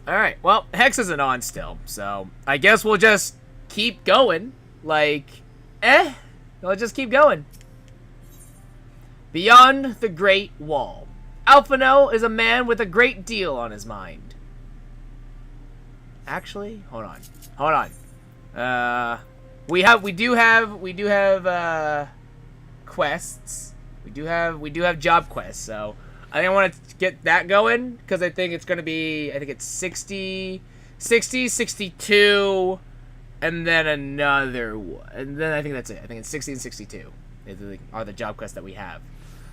Alright, well, Hex isn't on still, so I guess we'll just keep going. Like, we'll just keep going. Beyond the Great Wall. Alphino is a man with a great deal on his mind. Actually, hold on. We do have quests. We do have job quests, so I think I want to get that going, because I think it's going to be, I think it's 60, 62, and then another one. And then I think that's it. I think it's 60 and 62 are the job quests that we have.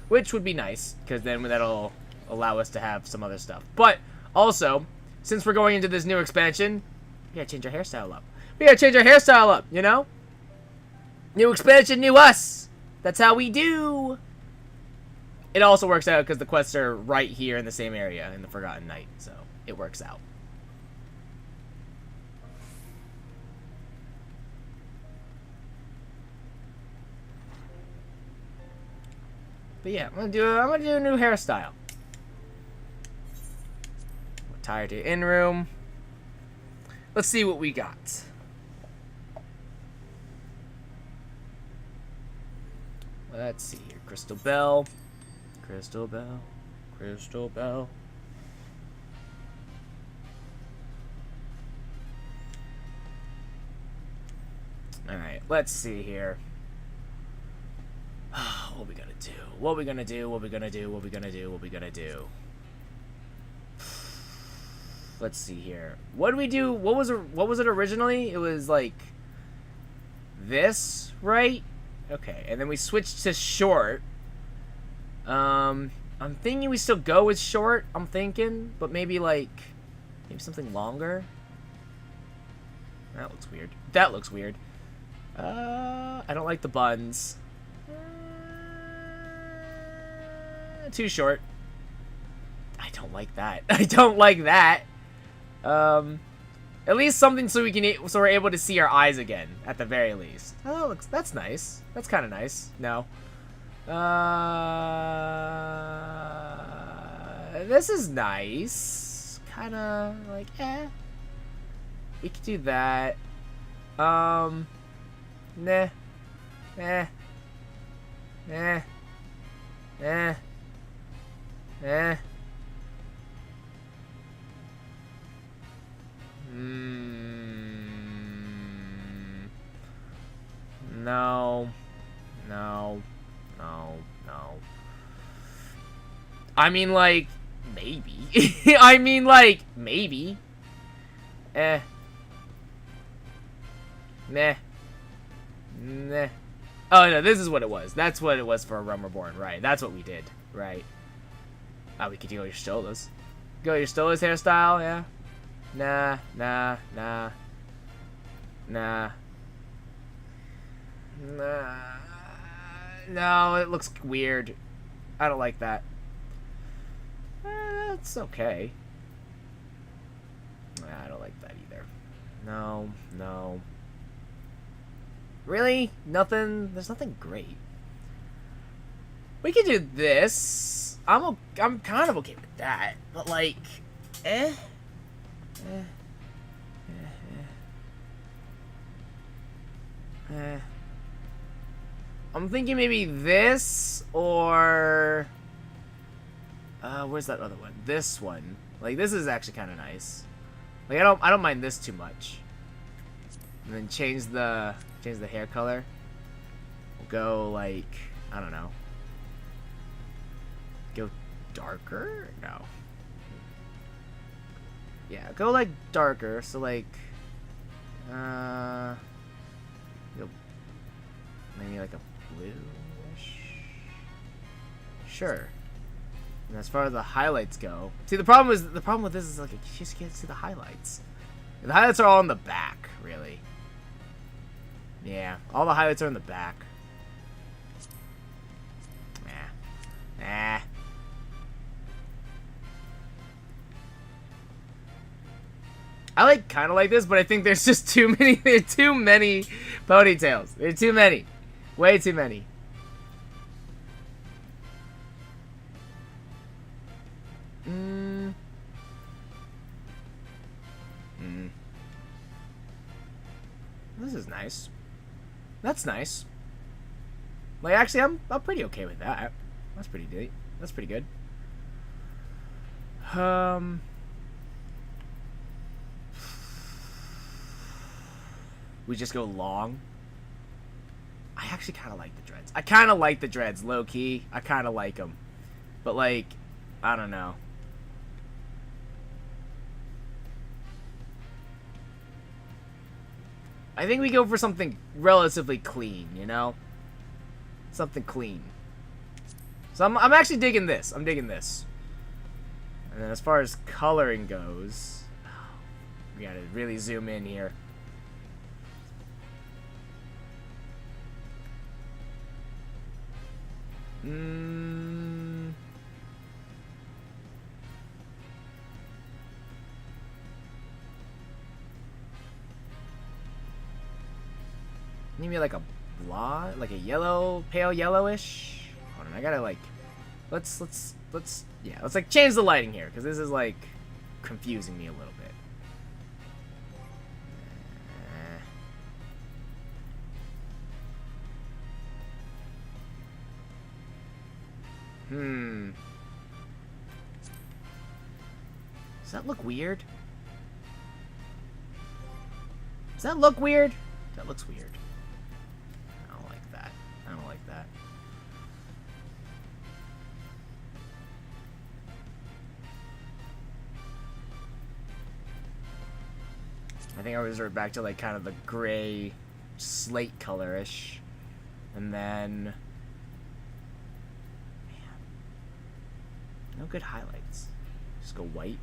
Which would be nice, because then that'll allow us to have some other stuff. But, also, since we're going into this new expansion, we gotta change our hairstyle up. You know? New expansion, new us! That's how we do! It also works out because the quests are right here in the same area in the Forgotten Night, so it works out. But yeah, I'm gonna do a new hairstyle. Retire to in room. Let's see what we got. Let's see here. Crystal Bell. Crystal Bell. Crystal Bell. Alright, let's see here. What we gonna do? What we gonna do? What we gonna do? What we gonna do? What we gonna do? Let's see here. What did we do? What was it originally? It was like this, right? Okay, and then we switched to short. I'm thinking we still go with short. I'm thinking, but maybe something longer. That looks weird. That looks weird. I don't like the buns. Too short. I don't like that. I don't like that. At least something so we're able to see our eyes again at the very least. Oh, that's nice. That's kind of nice. No. This is nice. Kind of like we could do that. Nah. Nah. Nah. Nah. Eh. No. No. No. No. I mean, like, maybe. I mean, like, maybe. Nah. Nah. Oh, no, this is what it was. That's what it was for a Realm Reborn, right. That's what we did, right. Oh, we could go your Stolas. Go your Stolas hairstyle, yeah? Nah, nah, nah. Nah. Nah. No, it looks weird. I don't like that. It's okay. Nah, I don't like that either. No, no. Really? Nothing? There's nothing great. We could do this. I'm kind of okay with that. But like, I'm thinking maybe this or where's that other one? This one. Like this is actually kind of nice. Like I don't mind this too much. And then change the hair color. We'll go like I don't know. Go darker? No. Yeah, go like darker. So like go maybe like a bluish. Sure. And as far as the highlights go, see the problem with this is like you just can't see the highlights. The highlights are all in the back, really. Yeah, all the highlights are in the back. Nah. I kind of like this, but I think there's just too many. There are too many ponytails. There are too many, way too many. This is nice. That's nice. Like, actually, I'm pretty okay with that. That's pretty good. That's pretty good. We just go long. I actually kind of like the dreads. I kind of like the dreads, low key. I kind of like them, but like, I don't know. I think we go for something relatively clean, you know? Something clean. So I'm actually digging this. I'm digging this. And then as far as coloring goes, we gotta really zoom in here. Maybe like a blonde, like a yellow, pale yellowish. Hold on, I gotta like, let's like change the lighting here, because this is like confusing me a little bit. Does that look weird? Does that look weird? That looks weird. I don't like that. I don't like that. I think I resort back to like kind of the gray slate color-ish. And then... Man. No good highlights. Just go white.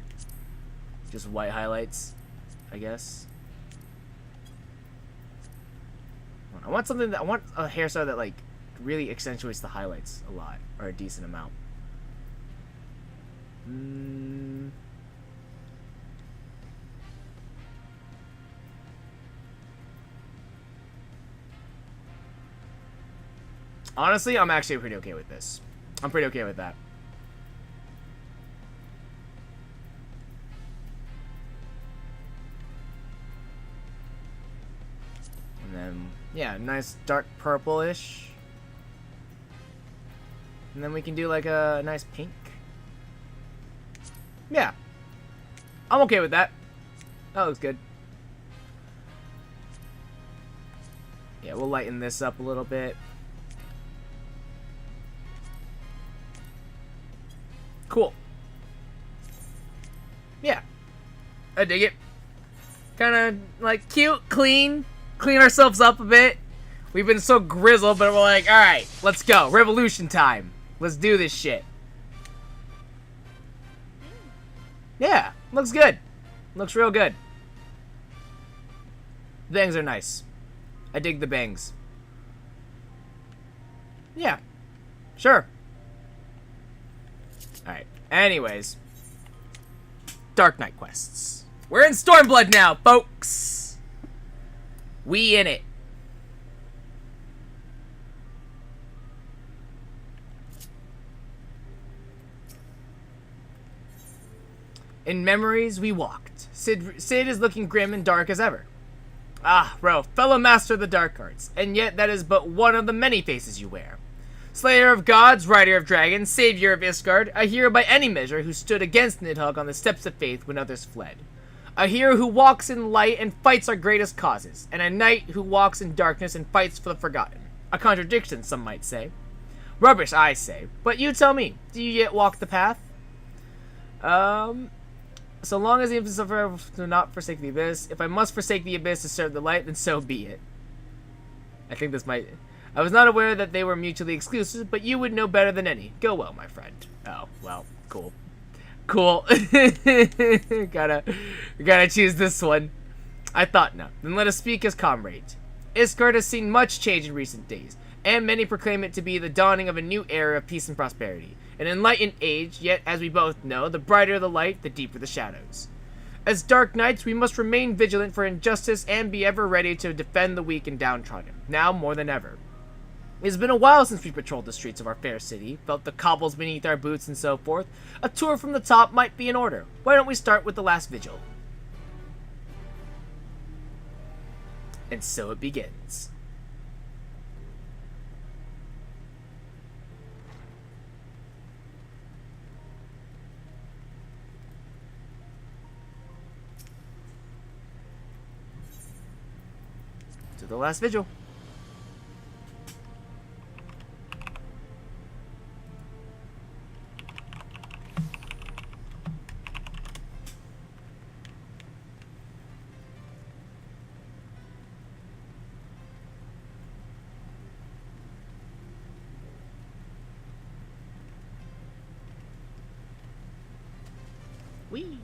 Just white highlights, I guess. I want something that... I want a hairstyle that like really accentuates the highlights a lot. Or a decent amount. Honestly, I'm actually pretty okay with this. I'm pretty okay with that. And then, yeah, nice dark purple-ish. And then we can do like a nice pink. Yeah. I'm okay with that. That looks good. Yeah, we'll lighten this up a little bit. Cool. Yeah. I dig it. Kind of like cute, clean. Clean ourselves up a bit. We've been so grizzled, but we're like, alright, let's go. Revolution time. Let's do this shit. Yeah, looks good. Looks real good. Bangs are nice. I dig the bangs. Yeah. Sure. Alright, anyways. Dark Knight quests. We're in Stormblood now, folks! We in it. In memories, we walked. Sid is looking grim and dark as ever. Ah, Ro, fellow master of the dark arts, and yet that is but one of the many faces you wear. Slayer of gods, rider of dragons, savior of Isgard, a hero by any measure who stood against Nidhogg on the steps of faith when others fled. A hero who walks in light and fights our greatest causes, and a knight who walks in darkness and fights for the forgotten. A contradiction, some might say. Rubbish, I say. But you tell me, do you yet walk the path? So long as the emphasis of do not forsake the abyss. If I must forsake the abyss to serve the light, then so be it. I think this might... I was not aware that they were mutually exclusive, but you would know better than any. Go well, my friend. Oh, well, cool. Cool. gotta choose this one. I thought not. Then let us speak as comrades. Isgard has seen much change in recent days, and many proclaim it to be the dawning of a new era of peace and prosperity. An enlightened age, yet, as we both know, the brighter the light, the deeper the shadows. As Dark Knights, we must remain vigilant for injustice and be ever ready to defend the weak and downtrodden, now more than ever. It has been a while since we patrolled the streets of our fair city, felt the cobbles beneath our boots and so forth. A tour from the top might be in order. Why don't we start with the last vigil? And so it begins. To the last vigil. Whee!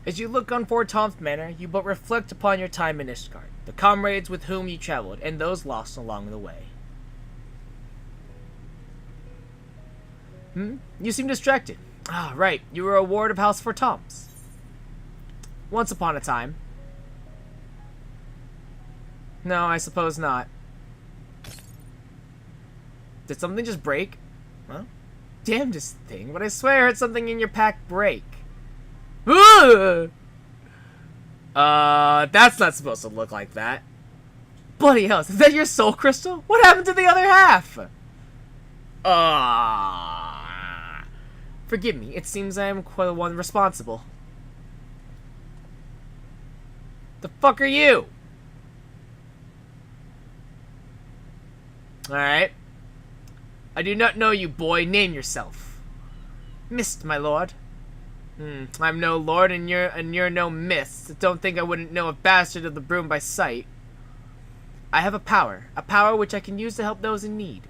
As you look on Fort Tom's Manor, you but reflect upon your time in Ishgard, the comrades with whom you traveled, and those lost along the way. You seem distracted. Ah, right. You were a ward of House Fort Tom's. Once upon a time. No, I suppose not. Did something just break? Well, damnedest thing, but I swear I heard something in your pack break. Ugh! That's not supposed to look like that. Bloody hell, is that your soul crystal? What happened to the other half? Forgive me, it seems I am quite the one responsible. The fuck are you? Alright. I do not know you, boy. Name yourself. Mist, my lord. I'm no lord, and you're no mist. Don't think I wouldn't know a bastard of the broom by sight. I have a power which I can use to help those in need.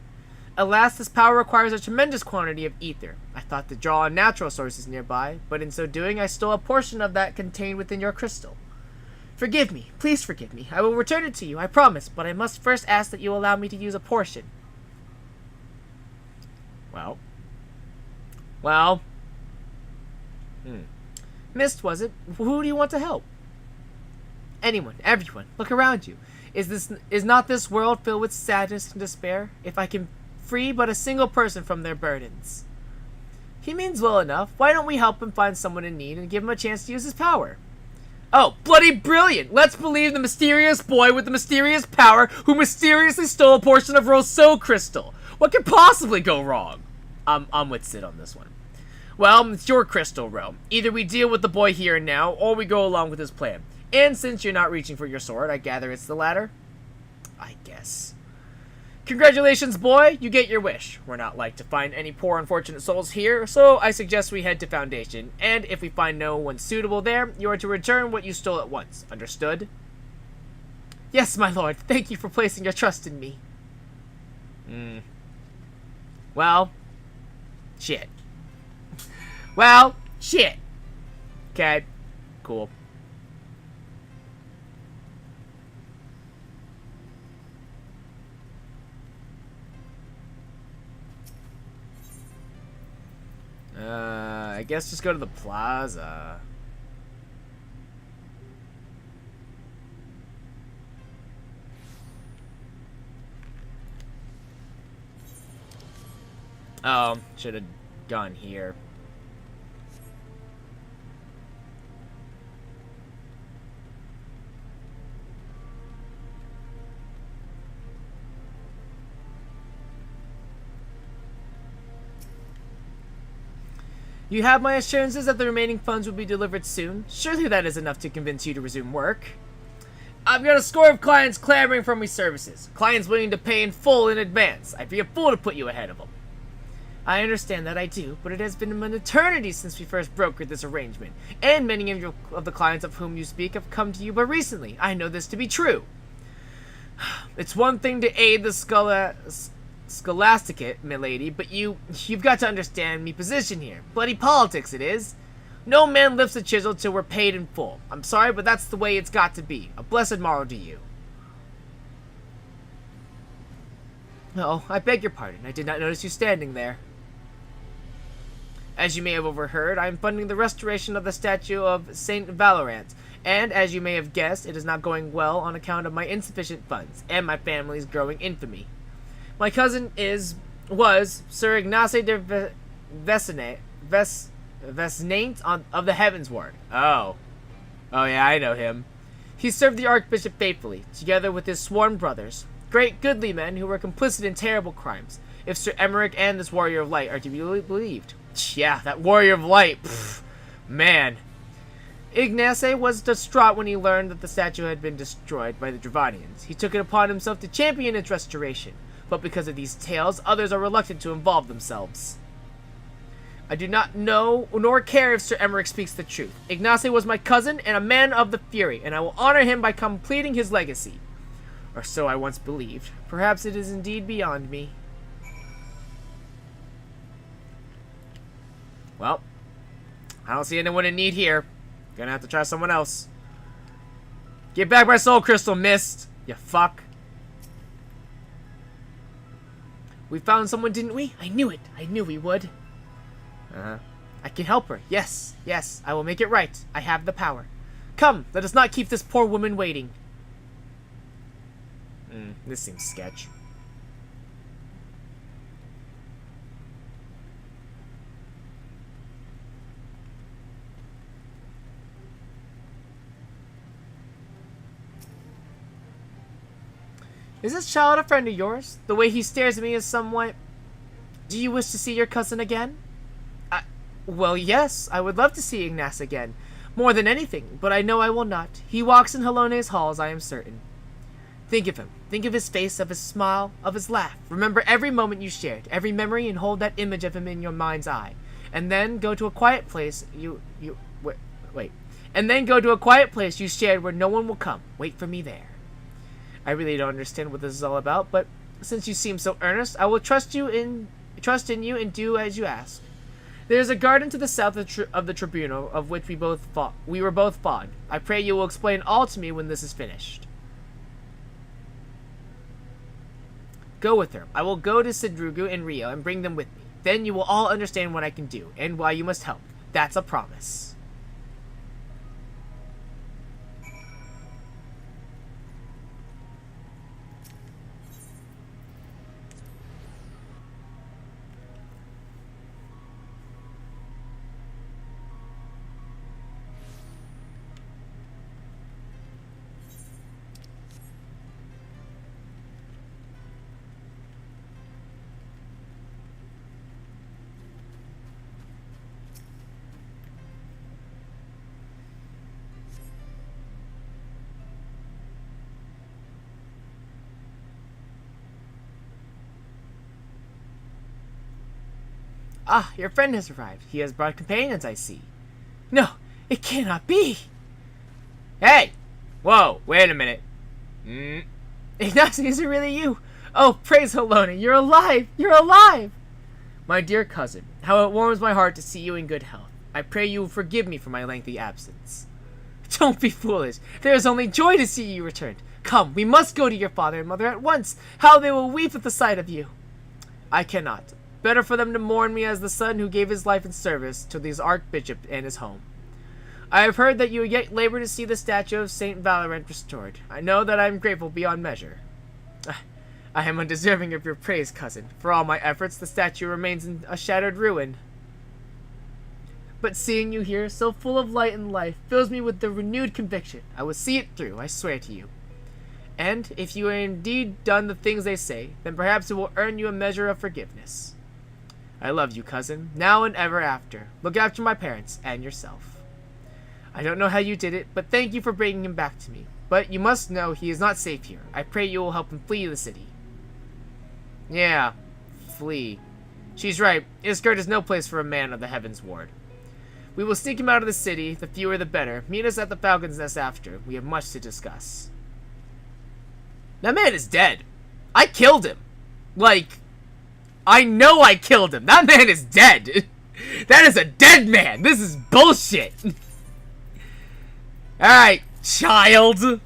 Alas, this power requires a tremendous quantity of ether. I thought to draw on natural sources nearby, but in so doing, I stole a portion of that contained within your crystal. Forgive me, please forgive me. I will return it to you, I promise, but I must first ask that you allow me to use a portion. Well. Mist, was it? Who do you want to help? Anyone, everyone. Look around you. Is not this world filled with sadness and despair? If I can free but a single person from their burdens. He means well enough. Why don't we help him find someone in need and give him a chance to use his power? Oh, bloody brilliant! Let's believe the mysterious boy with the mysterious power who mysteriously stole a portion of Rousseau crystal. What could possibly go wrong? I'm with Sid on this one. Well, it's your crystal, Ro. Either we deal with the boy here and now, or we go along with his plan. And since you're not reaching for your sword, I gather it's the latter? I guess. Congratulations, boy! You get your wish. We're not like to find any poor unfortunate souls here, so I suggest we head to Foundation, and if we find no one suitable there, you are to return what you stole at once. Understood? Yes, my lord. Thank you for placing your trust in me. Well, shit. Well, shit. Okay, cool. I guess just go to the plaza. Oh, should have gone here. You have my assurances that the remaining funds will be delivered soon. Surely that is enough to convince you to resume work. I've got a score of clients clamoring for my services. Clients willing to pay in full in advance. I'd be a fool to put you ahead of them. I understand that I do, but it has been an eternity since we first brokered this arrangement, and many of the clients of whom you speak have come to you but recently. I know this to be true. It's one thing to aid the Scholasticate, milady, but you've got to understand me position here. Bloody politics it is. No man lifts a chisel till we're paid in full. I'm sorry, but that's the way it's got to be. A blessed morrow to you. Oh, I beg your pardon. I did not notice you standing there. As you may have overheard, I am funding the restoration of the statue of Saint Valorant, and as you may have guessed, it is not going well on account of my insufficient funds and my family's growing infamy. My cousin was Sir Ignace de Vesnaint of the Heavens Ward. Oh yeah, I know him. He served the Archbishop faithfully, together with his sworn brothers, great goodly men who were complicit in terrible crimes, if Sir Emmerich and this Warrior of Light are to be believed. Yeah, that Warrior of Light. Pfft, man. Ignace was distraught when he learned that the statue had been destroyed by the Dravanians. He took it upon himself to champion its restoration, but because of these tales, others are reluctant to involve themselves. I do not know nor care if Sir Emmerich speaks the truth. Ignace was my cousin and a man of the Fury, and I will honor him by completing his legacy. Or so I once believed. Perhaps it is indeed beyond me. Well, I don't see anyone in need here. Gonna have to try someone else. Get back my soul crystal, Mist! You fuck. We found someone, didn't we? I knew it. I knew we would. I can help her. Yes, yes, I will make it right. I have the power. Come, let us not keep this poor woman waiting. This seems sketch. Is this child a friend of yours? The way he stares at me is somewhat... Do you wish to see your cousin again? Well, yes, I would love to see Ignace again. More than anything, but I know I will not. He walks in Halone's halls, I am certain. Think of him. Think of his face, of his smile, of his laugh. Remember every moment you shared, every memory, and hold that image of him in your mind's eye. And then go to a quiet place wait. And then go to a quiet place you shared where no one will come. Wait for me there. I really don't understand what this is all about, but since you seem so earnest, I will trust in you and do as you ask. There is a garden to the south of the tribunal, of which we were both fond. I pray you will explain all to me when this is finished. Go with her. I will go to Sidrugu and Rio and bring them with me. Then you will all understand what I can do, and why you must help. That's a promise. Ah, your friend has arrived. He has brought companions, I see. No, it cannot be. Hey! Whoa, wait a minute. Ignace, is it really you? Oh, praise Halona, you're alive! You're alive! My dear cousin, how it warms my heart to see you in good health. I pray you will forgive me for my lengthy absence. Don't be foolish. There is only joy to see you returned. Come, we must go to your father and mother at once. How they will weep at the sight of you. I cannot. Better for them to mourn me as the son who gave his life in service to this Archbishop and his home. I have heard that you yet labor to see the statue of Saint Valorant restored. I know that I am grateful beyond measure. I am undeserving of your praise, cousin. For all my efforts, the statue remains in a shattered ruin. But seeing you here, so full of light and life, fills me with the renewed conviction. I will see it through, I swear to you. And if you have indeed done the things they say, then perhaps it will earn you a measure of forgiveness. I love you, cousin, now and ever after. Look after my parents and yourself. I don't know how you did it, but thank you for bringing him back to me. But you must know he is not safe here. I pray you will help him flee the city. Yeah, flee. She's right. Isgard is no place for a man of the Heavens Ward. We will sneak him out of the city, the fewer the better. Meet us at the Falcon's Nest after. We have much to discuss. That man is dead. I killed him. Like... I know I killed him. That man is dead. That is a dead man. This is bullshit. Alright, child.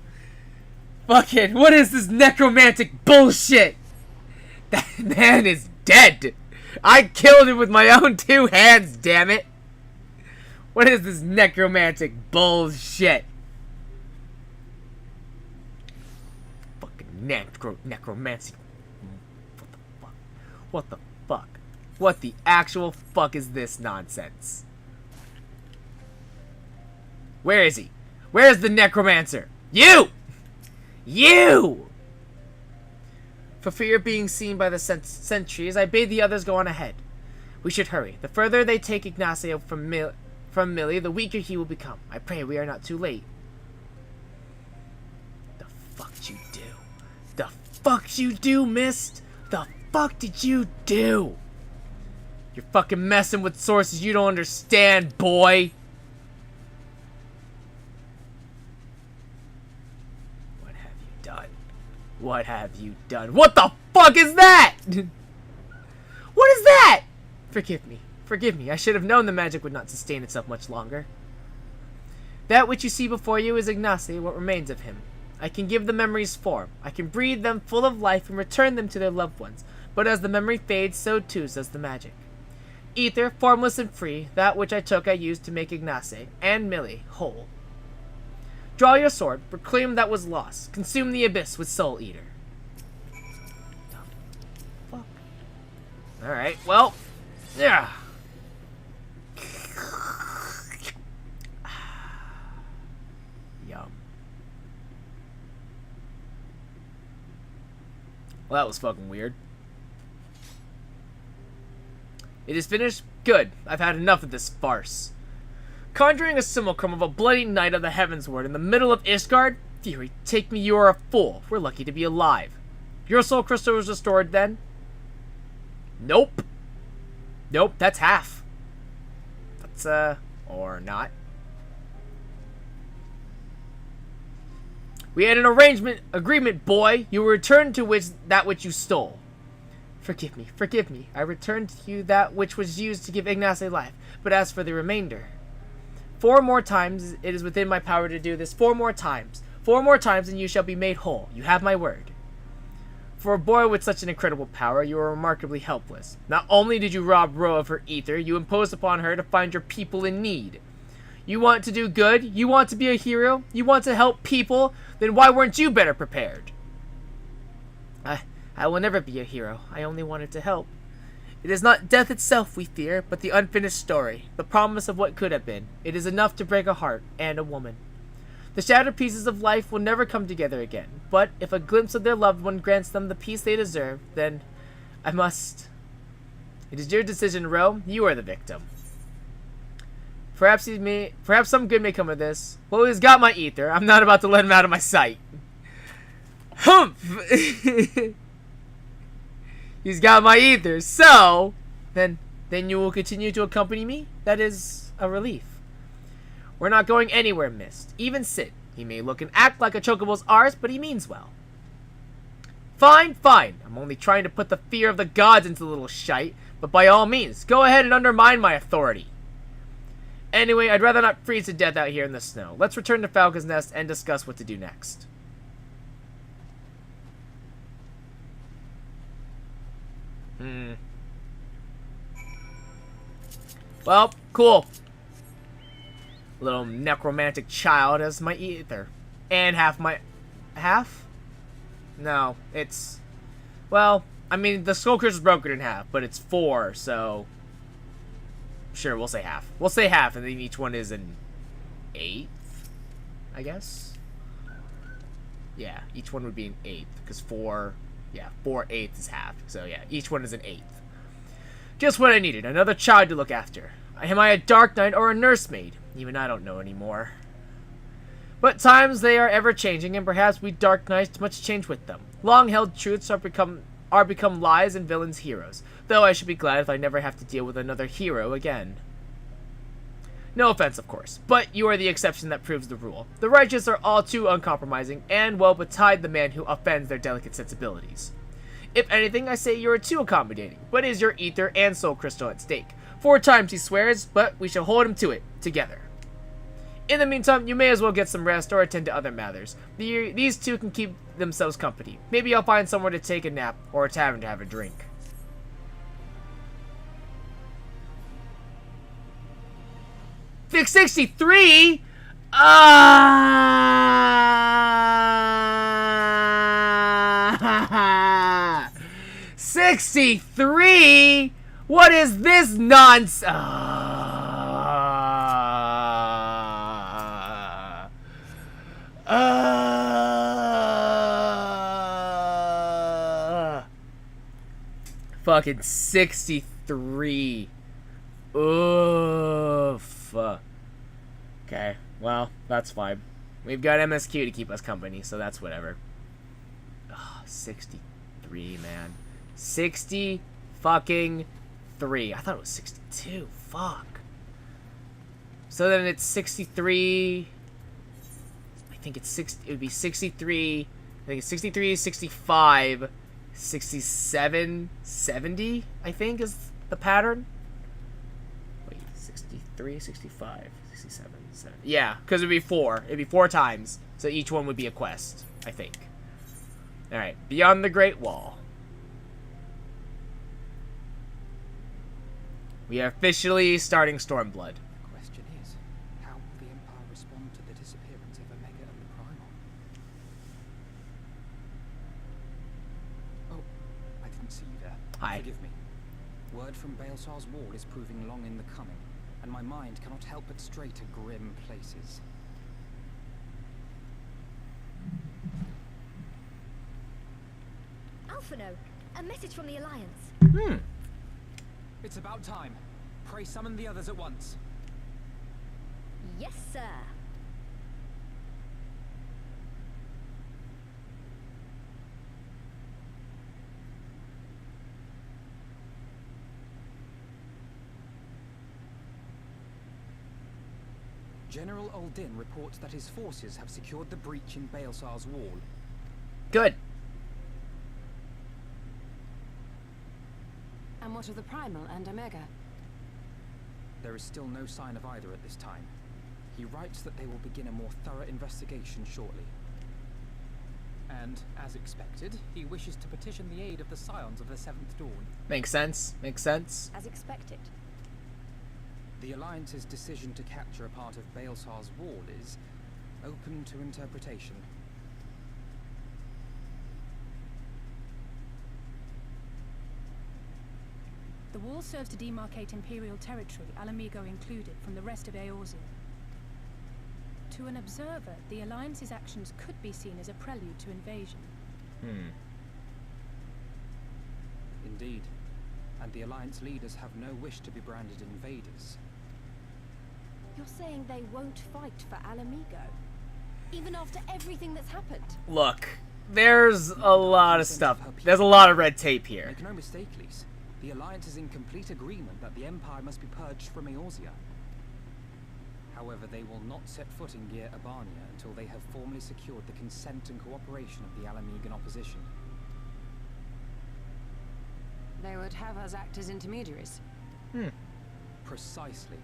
Fucking, what is this necromantic bullshit? That man is dead. I killed him with my own 2 hands, damn it! What is this necromantic bullshit? Fucking necromancy. What the fuck? What the fuck? What the actual fuck is this nonsense? Where is he? Where is the necromancer? You! You! For fear of being seen by the sentries, I bade the others go on ahead. We should hurry. The further they take Ignacio from Millie, the weaker he will become. I pray we are not too late. The fuck did you do? The fuck did you do, Mist? The fuck did you do? You're fucking messing with sources you don't understand, boy. What have you done? What have you done? What the fuck is that? What is that? Forgive me. Forgive me. I should have known the magic would not sustain itself much longer. That which you see before you is Ignacy, what remains of him. I can give the memories form. I can breathe them full of life and return them to their loved ones. But as the memory fades, so too does the magic. Ether, formless and free, that which I took I used to make Ignacy, and Millie, whole. Draw your sword, proclaim that was lost, consume the abyss with Soul Eater. Fuck. Alright, well, yeah. Yum. Well, that was fucking weird. It is finished? Good. I've had enough of this farce. Conjuring a simulacrum of a bloody night of the Heavensward in the middle of Ishgard? Fury, take me, you are a fool. We're lucky to be alive. Your soul crystal was restored then? Nope. Nope, that's half. That's, or not. We had an agreement, boy. You will return to that which you stole. Forgive me, forgive me. I returned to you that which was used to give Ignacy life. But as for the remainder... 4 more times it is within my power to do this. 4 more times. 4 more times and you shall be made whole. You have my word. For a boy with such an incredible power, you are remarkably helpless. Not only did you rob Ro of her ether, you imposed upon her to find your people in need. You want to do good? You want to be a hero? You want to help people? Then why weren't you better prepared? I will never be a hero. I only wanted to help. It is not death itself we fear, but the unfinished story, the promise of what could have been. It is enough to break a heart and a woman. The shattered pieces of life will never come together again, but if a glimpse of their loved one grants them the peace they deserve, then I must. It is your decision, Ro. You are the victim. Perhaps some good may come of this. Well, he's got my ether. I'm not about to let him out of my sight. Humph! He's got my ether, so then you will continue to accompany me? That is a relief. We're not going anywhere, Mist. Even Sid. He may look and act like a chocobo's ours, but he means well. Fine, fine. I'm only trying to put the fear of the gods into the little shite, but by all means, go ahead and undermine my authority. Anyway, I'd rather not freeze to death out here in the snow. Let's return to Falcon's Nest and discuss what to do next. Well, cool. Little necromantic child has my ether. And half my... Half? No, it's... Well, I mean, the skull crystal is broken in half, but it's 4, so... Sure, we'll say half. We'll say half, and then each one is an 1/8, I guess? Yeah, each one would be an 1/8, because 4... Yeah, 4/8 is half. So yeah, each one is an 1/8. Just what I needed, another child to look after. Am I a Dark Knight or a nursemaid? Even I don't know anymore. But times they are ever changing, and perhaps we Dark Knights must change with them. Long-held truths are become lies and villains heroes. Though I should be glad if I never have to deal with another hero again. No offense, of course, but you are the exception that proves the rule. The righteous are all too uncompromising, and well betide the man who offends their delicate sensibilities. If anything, I say you are too accommodating, but is your ether and soul crystal at stake. 4 times he swears, but we shall hold him to it, together. In the meantime, you may as well get some rest or attend to other matters. These two can keep themselves company. Maybe I'll find somewhere to take a nap, or a tavern to have a drink. 63? 63? What is this nonsense? Fucking 63. Oof. Okay, well, that's fine. We've got MSQ to keep us company, so that's whatever. Oh, 63, man. 60 fucking 3. I thought it was 62. Fuck. So then it's 63. I think it's 60. It would be 63. I think it's 63, 65, 67, 70, I think is the pattern. Wait, 63, 65, 67, 70. Yeah, because it would be 4. It'd be 4 times. So each one would be a quest, I think. Alright, Beyond the Great Wall. We are officially starting Stormblood. The question is, how will the Empire respond to the disappearance of Omega and the Primal? Oh, I didn't see you there. Hi. Forgive me. Word from Baelsar's wall is proving long in the coming, and my mind cannot help but stray to grim places. Alphino, a message from the Alliance. It's about time. Pray summon the others at once. Yes, sir. General Uldin reports that his forces have secured the breach in Baelsar's wall. Good. And what of the Primal and Omega? There is still no sign of either at this time. He writes that they will begin a more thorough investigation shortly. And, as expected, he wishes to petition the aid of the Scions of the Seventh Dawn. Makes sense. Makes sense. As expected. The Alliance's decision to capture a part of Baelsar's wall is open to interpretation. The wall serves to demarcate Imperial territory, Alamigo included, from the rest of Eorzea. To an observer, the Alliance's actions could be seen as a prelude to invasion. Indeed. And the Alliance leaders have no wish to be branded invaders. You're saying they won't fight for Alamigo? Even after everything that's happened? Look, there's a lot of stuff. There's a lot of red tape here. Make no mistake, Lise. The Alliance is in complete agreement that the Empire must be purged from Eorzea. However, they will not set foot in Gyr Abania until they have formally secured the consent and cooperation of the Alamigan opposition. They would have us act as intermediaries. Precisely.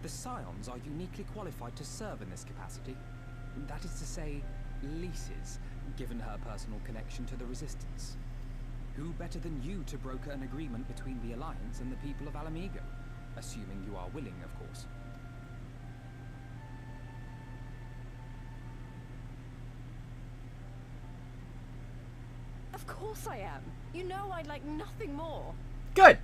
The Scions are uniquely qualified to serve in this capacity. That is to say, Lise's, given her personal connection to the Resistance. Who better than you to broker an agreement between the Alliance and the people of Alamigo? Assuming you are willing, of course. Of course I am. You know I'd like nothing more. Good.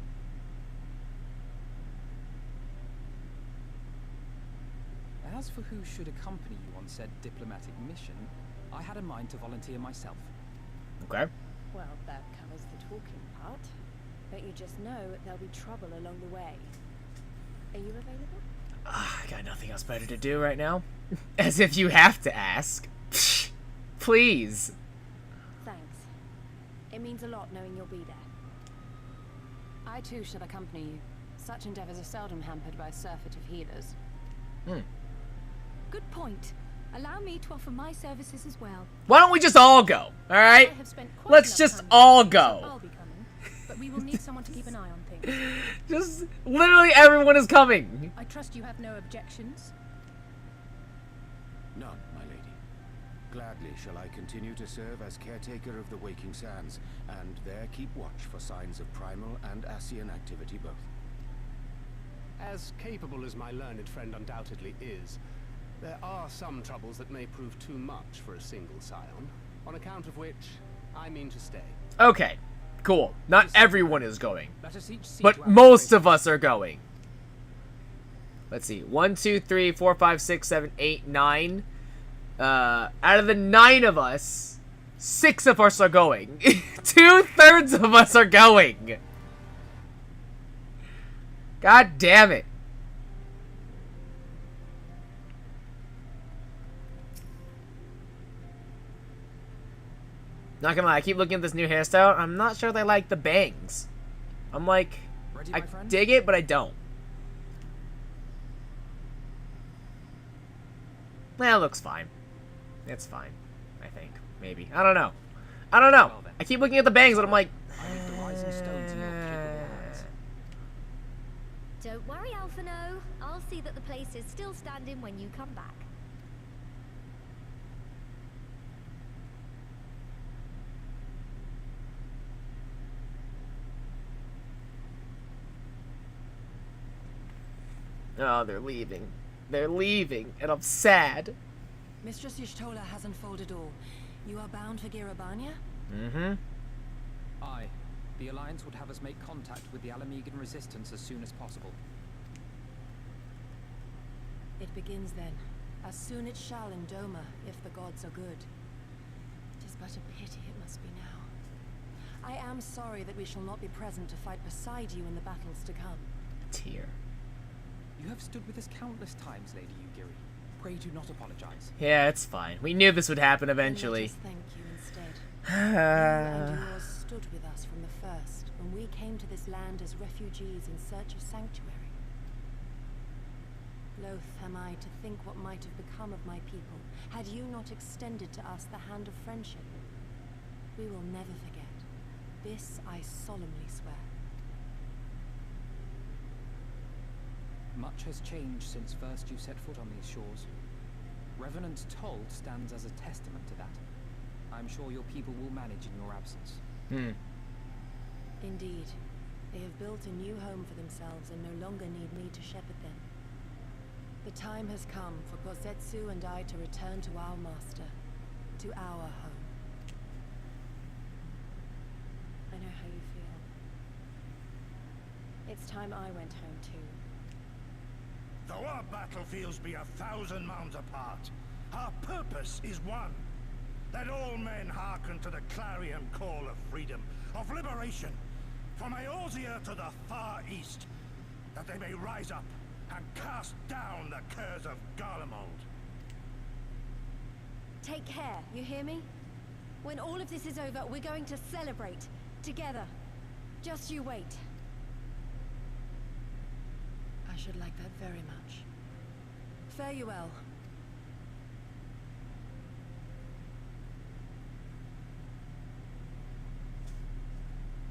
As for who should accompany you on said diplomatic mission, I had in mind to volunteer myself. Okay. Well, that covers the talking part. But you just know there'll be trouble along the way. Are you available? I got nothing else better to do right now. As if you have to ask. Please. Thanks. It means a lot knowing you'll be there. I too shall accompany you. Such endeavors are seldom hampered by surfeit of healers. Good point. Allow me to offer my services as well. Why don't we just all go? Alright? I have spent quite Let's enough just time all with you, so go. I'll be coming, but we will need someone to keep an eye on things. Just literally everyone is coming. I trust you have no objections. None, my lady. Gladly shall I continue to serve as caretaker of the Waking Sands, and there keep watch for signs of primal and Ascian activity both. As capable as my learned friend undoubtedly is, there are some troubles that may prove too much for a single scion, on account of which I mean to stay. Okay, cool. Not everyone is going, Let us each see to but our most places. of us are going. Let's see. 1, 2, 3, 4, 5, 6, 7, 8, 9. Out of the 9 of us, 6 of us are going. 2/3 of us are going. God damn it. Not gonna lie, I keep looking at this new hairstyle. I'm not sure they like the bangs. I'm like, Ready, I my friend? dig it, but I don't. Well, it looks fine. It's fine, I think. Maybe. I don't know. I don't know. Well, then. I keep looking at the bangs, and I'm like, I leave the rising stones in your capable hands. Don't worry, Alphino. I'll see that the place is still standing when you come back. oh, they're leaving. They're leaving, and I'm sad. Mistress Y'shtola has unfolded all. You are bound for Girabania? Mm-hmm. Aye. The Alliance would have us make contact with the Alamegan resistance as soon as possible. It begins then. As soon it shall in Doma, if the gods are good. It is but a pity it must be now. I am sorry that we shall not be present to fight beside you in the battles to come. Tear. You have stood with us countless times, Lady Ugiri. Pray do not apologize. Yeah, it's fine. We knew this would happen Then let eventually. us thank you instead. You and yours stood with us from the first, when we came to this land as refugees in search of sanctuary. Loath am I to think what might have become of my people, had you not extended to us the hand of friendship. We will never forget. This I solemnly swear. Much has changed since first you set foot on these shores. Revenant's Toll stands as a testament to that. I'm sure your people will manage in your absence. Hmm. Indeed. They have built a new home for themselves and no longer need me to shepherd them. The time has come for Kozetsu and I to return to our master, to our home. I know how you feel. It's time I went home too. Though our battlefields be 1,000 mounds apart, our purpose is one. That all men hearken to the clarion call of freedom, of liberation, from Eorzea to the far east, that they may rise up and cast down the curse of Garlemald. Take care, you hear me? When all of this is over, we're going to celebrate. Together. Just you wait. I should like that very much. Fare you well.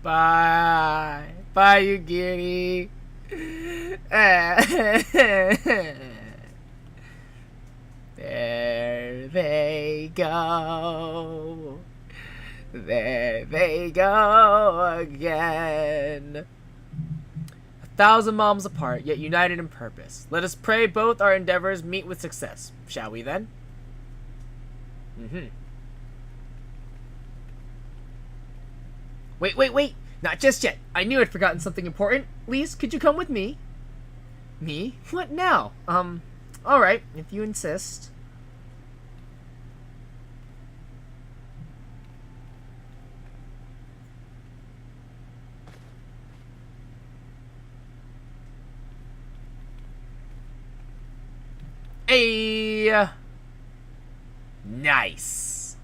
Bye. Bye, Ugiri. There they go. There they go again. 1,000 moms apart, yet united in purpose. Let us pray both our endeavors meet with success. Shall we then? Wait. Not just yet. I knew I'd forgotten something important. Lise, could you come with me? Me? What now? Alright, if you insist. Hey! Nice.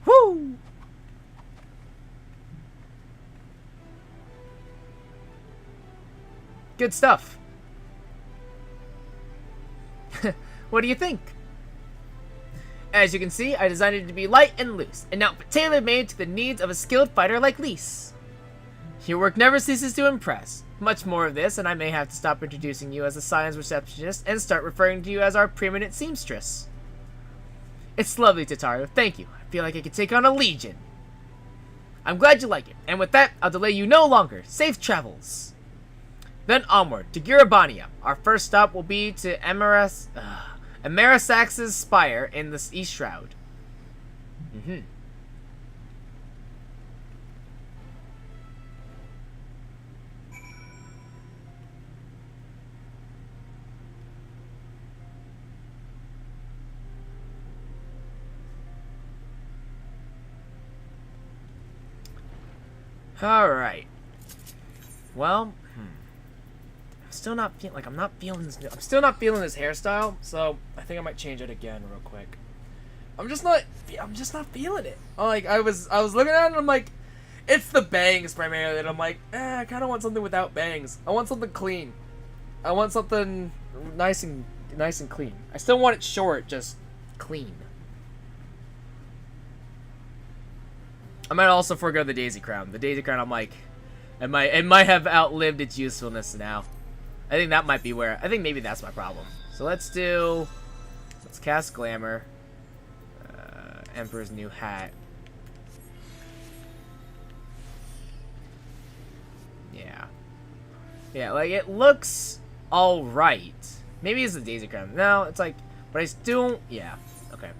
Woo! Good stuff. What do you think? As you can see, I designed it to be light and loose, an outfit tailor-made to the needs of a skilled fighter like Lise. Your work never ceases to impress. Much more of this, and I may have to stop introducing you as a science receptionist and start referring to you as our preeminent seamstress. It's lovely, Tataru. Thank you. I feel like I could take on a legion. I'm glad you like it. And with that, I'll delay you no longer. Safe travels. Then onward to Girabania. Our first stop will be to Amarasax's spire in the East Shroud. Alright. Well, I'm still not feeling like I'm still not feeling this hairstyle, so I think I might change it again real quick. I'm just not feeling it. Like I was looking at it and I'm like, it's the bangs primarily that I'm like, I kinda want something without bangs. I want something clean. I want something nice and clean. I still want it short, just clean. I might also forego the Daisy Crown. The Daisy Crown, I'm like, it might have outlived its usefulness now. I think that might be where, I think maybe that's my problem. So let's cast Glamour. Emperor's New Hat. Yeah, like it looks alright. Maybe it's the Daisy Crown. No, it's like, but I still, yeah, okay.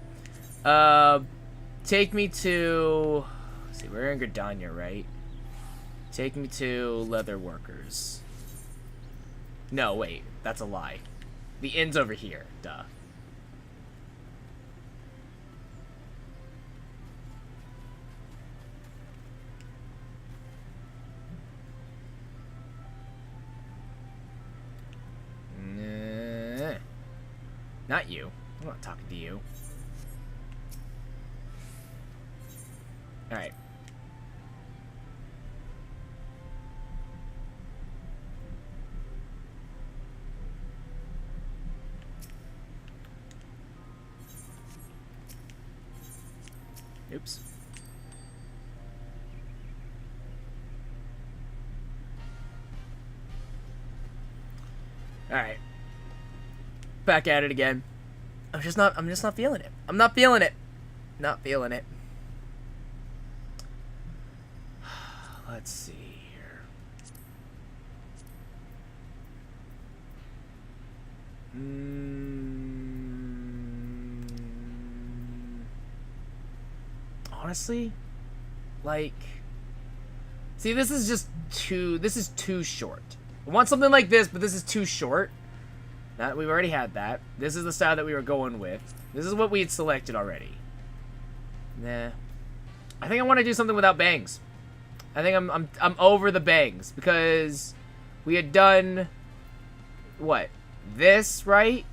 Take me to, let's see, we're in Gridania, right? Take me to Leather Workers. No, wait, that's a lie. The inn's over here, duh. Not you. I'm not talking to you. Alright. Oops. Alright. Back at it again. I'm just not feeling it. I'm not feeling it. Not feeling it. Let's see here. Honestly, like, see, this is too short. I want something like this, but this is too short. We've already had that. This is the style that we were going with. This is what we had selected already. Nah. I think I want to do something without bangs. I think I'm over the bangs because we had done what? This, right?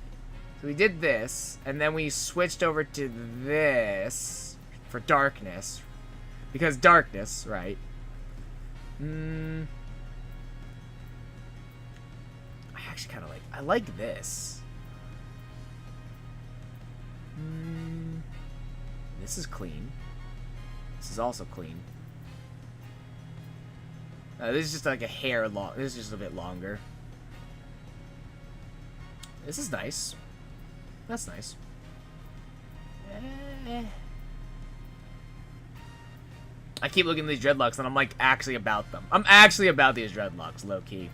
So we did this, and then we switched over to this for darkness. Because darkness, right? Actually kind of I like this. This is clean. This is also clean. This is just like a hair long. This is just a bit longer. This is nice. That's nice. I keep looking at these dreadlocks and I'm like actually about them. I'm actually about these dreadlocks, low key.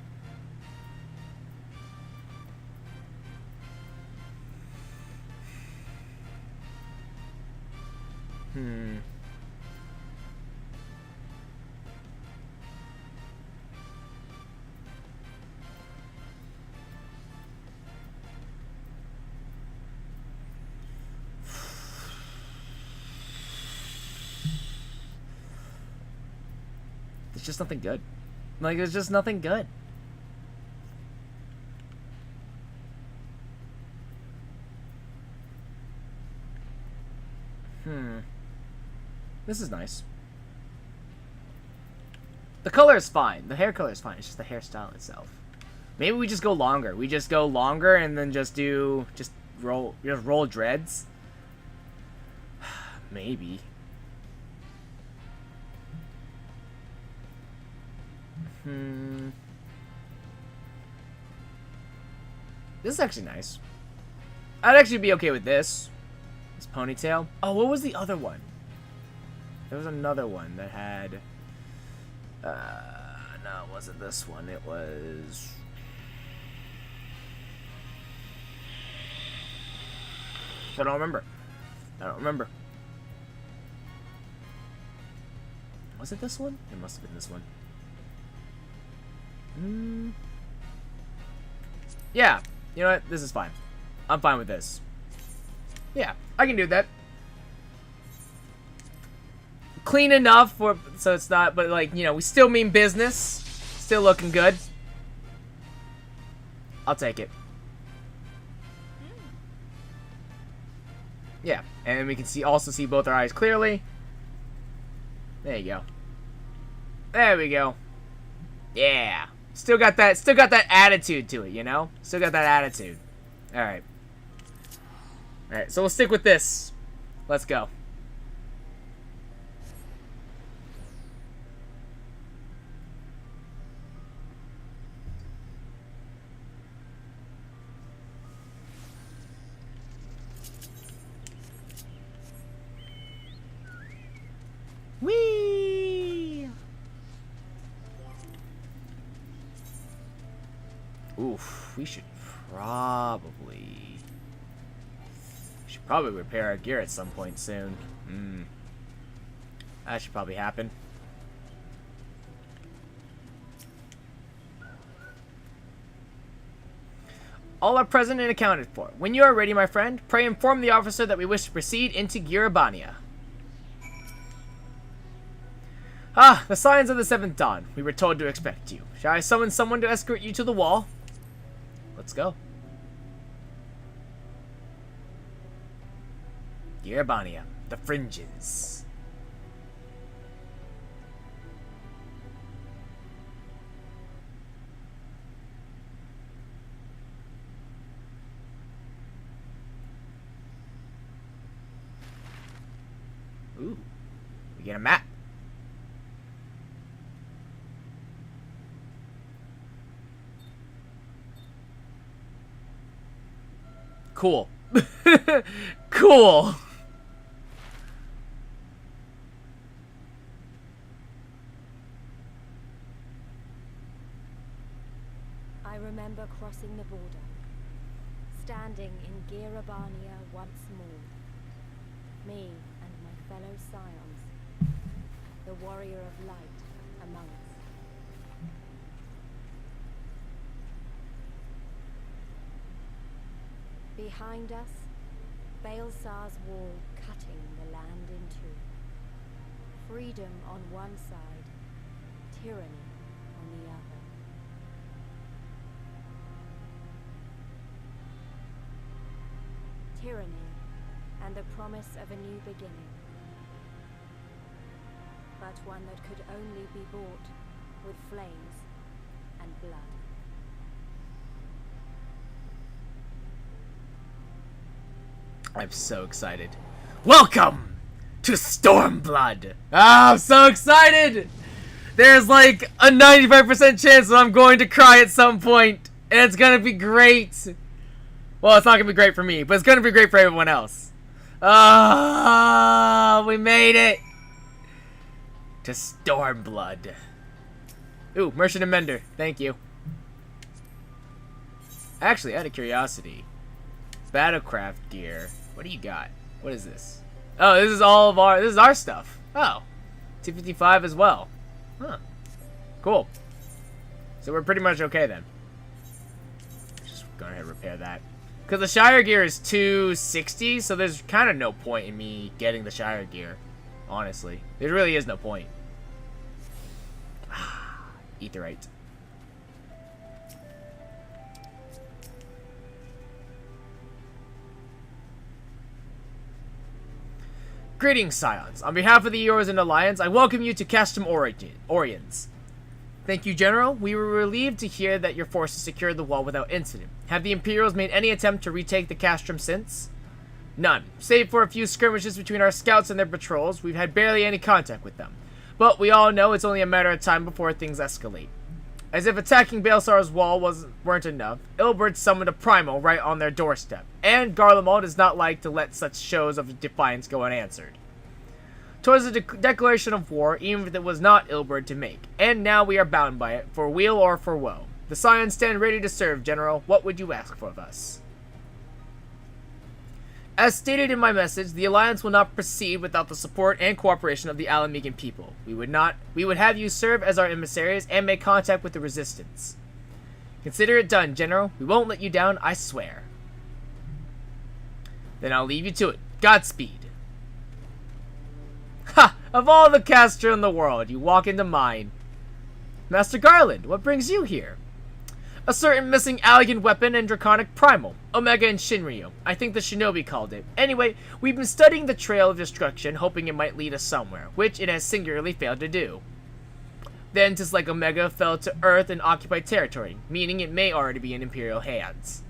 There's just nothing good. Like, there's just nothing good. This is nice. The color is fine. The hair color is fine. It's just the hairstyle itself. Maybe we just go longer. We just go longer and then just roll dreads. Maybe. This is actually nice. I'd actually be okay with this. This ponytail. Oh, what was the other one? There was another one that had... no, it wasn't this one. It was... I don't remember. I don't remember. Was it this one? It must have been this one. Yeah. You know what? This is fine. I'm fine with this. Yeah, I can do that. Clean enough for so it's not, but like, you know, we still mean business. Still looking good. I'll take it. Yeah, and we can also see both our eyes clearly. There you go. There we go. Yeah. Still got that attitude to it, you know? Still got that attitude. Alright. Alright, so we'll stick with this. Let's go. Whee! Oof, we should probably repair our gear at some point soon. That should probably happen. All are present and accounted for. When you are ready, my friend, pray inform the officer that we wish to proceed into Girabania. Ah, the signs of the 7th dawn. We were told to expect you. Shall I summon someone to escort you to the wall? Let's go. Girabania, the fringes. Ooh, we get a map. Cool. Cool. I remember crossing the border, standing in Girabania once more. Me and my fellow scions, the warrior of light among us. Behind us, Baelsar's wall cutting the land in two. Freedom on one side, tyranny on the other. Tyranny and the promise of a new beginning. But one that could only be bought with flames and blood. I'm so excited. Welcome to Stormblood! Ah, I'm so excited! There's like a 95% chance that I'm going to cry at some point, and it's gonna be great! Well, it's not gonna be great for me, but it's gonna be great for everyone else. Ah, we made it! To Stormblood. Ooh, Merchant and Mender. Thank you. Actually, out of curiosity, Battlecraft gear. What do you got? What is this? Oh, this is all of our. This is our stuff. Oh, 255 as well. Huh. Cool. So we're pretty much okay then. Just go ahead and repair that. Because the Shire gear is 260, so there's kind of no point in me getting the Shire gear. Honestly, there really is no point. Aetheryte. Greetings, Scions. On behalf of the Eorzen Alliance, I welcome you to Castrum Oriens. Thank you, General. We were relieved to hear that your forces secured the wall without incident. Have the Imperials made any attempt to retake the Castrum since? None. Save for a few skirmishes between our scouts and their patrols, we've had barely any contact with them. But we all know it's only a matter of time before things escalate. As if attacking Baelsar's wall weren't enough, Ilbert summoned a primal right on their doorstep, and Garlemald does not like to let such shows of defiance go unanswered. 'Twas a declaration of war, even if it was not ill-bred to make, and now we are bound by it, for weal or for woe. The Scions stand ready to serve, General. What would you ask of us? As stated in my message, the Alliance will not proceed without the support and cooperation of the Alamegan people. We would have you serve as our emissaries and make contact with the Resistance. Consider it done, General. We won't let you down, I swear. Then I'll leave you to it. Godspeed. Ha! Of all the Castro in the world, you walk into mine. Master Garland, what brings you here? A certain missing elegant weapon and draconic primal. Omega and Shinryu. I think the shinobi called it. Anyway, we've been studying the trail of destruction, hoping it might lead us somewhere, which it has singularly failed to do. Then, 'tis like Omega fell to Earth and occupied territory, meaning it may already be in Imperial hands.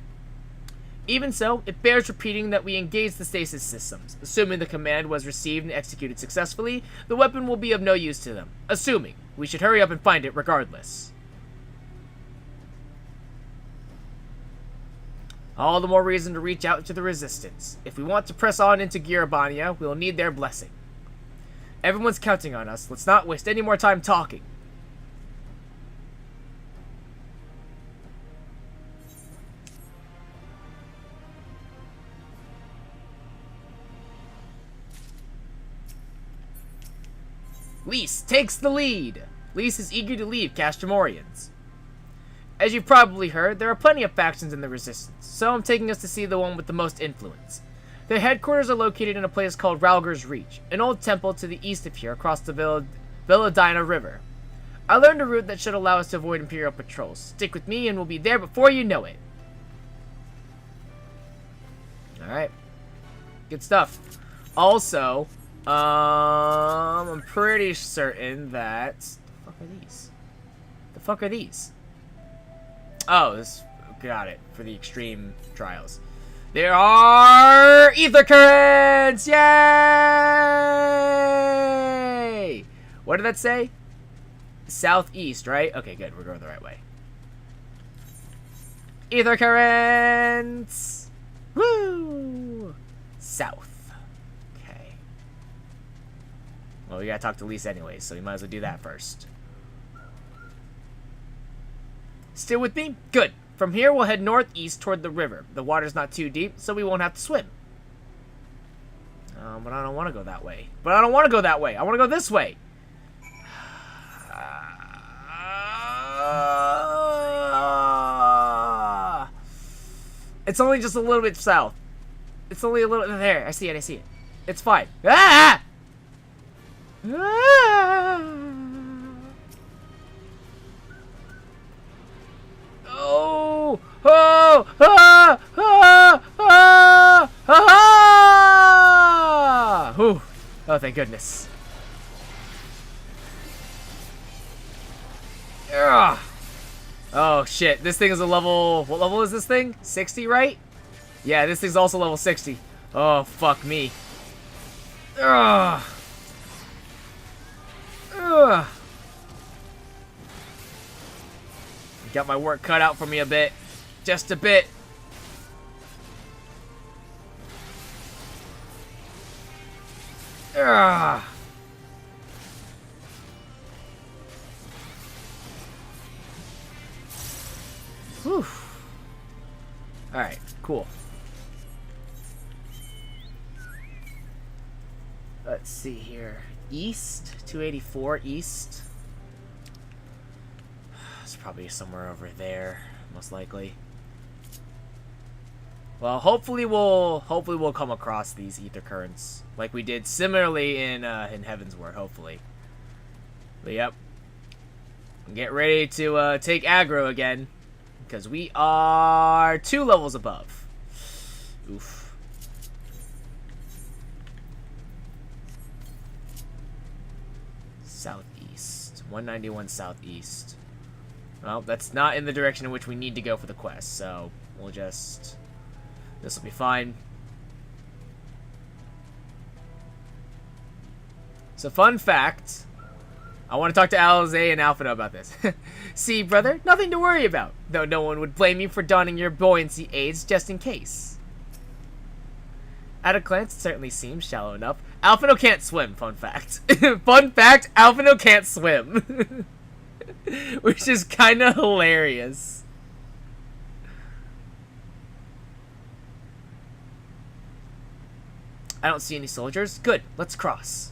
Even so, it bears repeating that we engage the stasis systems. Assuming the command was received and executed successfully, the weapon will be of no use to them. Assuming, we should hurry up and find it regardless. All the more reason to reach out to the Resistance. If we want to press on into Girabania, we will need their blessing. Everyone's counting on us. Let's not waste any more time talking. Lise takes the lead. Lise is eager to leave Castromorians. As you've probably heard, there are plenty of factions in the Resistance, so I'm taking us to see the one with the most influence. Their headquarters are located in a place called Ralger's Reach, an old temple to the east of here across the Villadina River. I learned a route that should allow us to avoid Imperial patrols. Stick with me and we'll be there before you know it. Alright. Good stuff. Also, I'm pretty certain that... The fuck are these? The fuck are these? Oh, this... Got it. For the extreme trials. There are... Ether currents! Yay! What did that say? Southeast, right? Okay, good. We're going the right way. Ether currents! Woo! South. Well, we gotta talk to Lise anyway, so we might as well do that first. Still with me? Good. From here, we'll head northeast toward the river. The water's not too deep, so we won't have to swim. But I don't want to go that way. I want to go this way. It's only just a little bit south. It's only a little... There, I see it. It's fine. Ah! Oh! Oh! Ah! Ah! Ah! Ah! Whew. Oh, thank goodness. Ugh. Oh shit! This thing is a level. What level is this thing? 60, right? Yeah, this thing's also level 60. Oh fuck me. Ugh. Ugh. Got my work cut out for me a bit. Just a bit. Ugh. Whew. Alright, cool. Let's see here. East, 284 east. It's probably somewhere over there, most likely. Well, hopefully we'll come across these ether currents like we did similarly in Heavensward, hopefully. But yep. Get ready to take aggro again, because we are 2 levels above. Oof. Southeast. 191 southeast. Well, that's not in the direction in which we need to go for the quest, so we'll just... This will be fine. So, fun fact. I want to talk to Alize and Alphino about this. See, brother, nothing to worry about. Though no one would blame you for donning your buoyancy aids just in case. At a glance, it certainly seems shallow enough. Alphino can't swim, fun fact. Fun fact, Alphino can't swim. Which is kind of hilarious. I don't see any soldiers. Good, let's cross.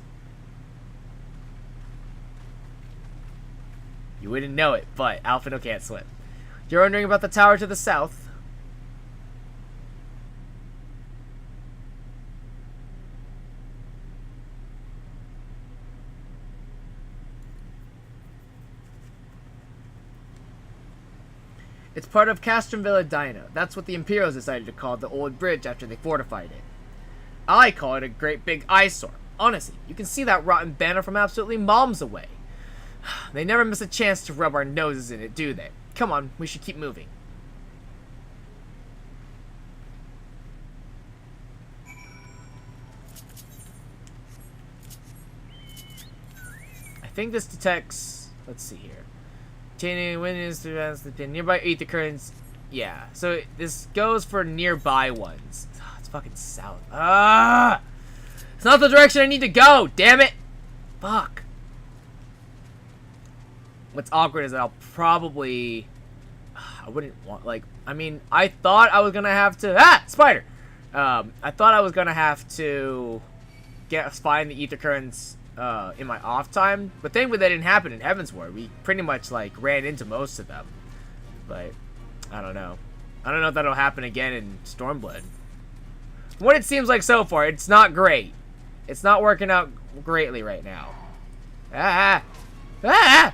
You wouldn't know it, but Alphino can't swim. You're wondering about the tower to the south. It's part of Castrum Villa Dina. That's what the Imperials decided to call the old bridge after they fortified it. I call it a great big eyesore. Honestly, you can see that rotten banner from absolutely miles away. They never miss a chance to rub our noses in it, do they? Come on, we should keep moving. I think this detects... Let's see here. Chaining winds to advance the pin. Nearby ether currents. Yeah, so this goes for nearby ones. It's fucking south. Ah! It's not the direction I need to go, damn it! Fuck. What's awkward is that I'll probably... I wouldn't want, like... I mean, I thought I was gonna have to... Ah! Spider! I thought I was gonna have to... find the ether currents in my off time, but thankfully that didn't happen in Heavensward. We pretty much like ran into most of them, but I don't know. I don't know if that'll happen again in Stormblood. What it seems like so far, it's not great. It's not working out greatly right now. Ah! Ah!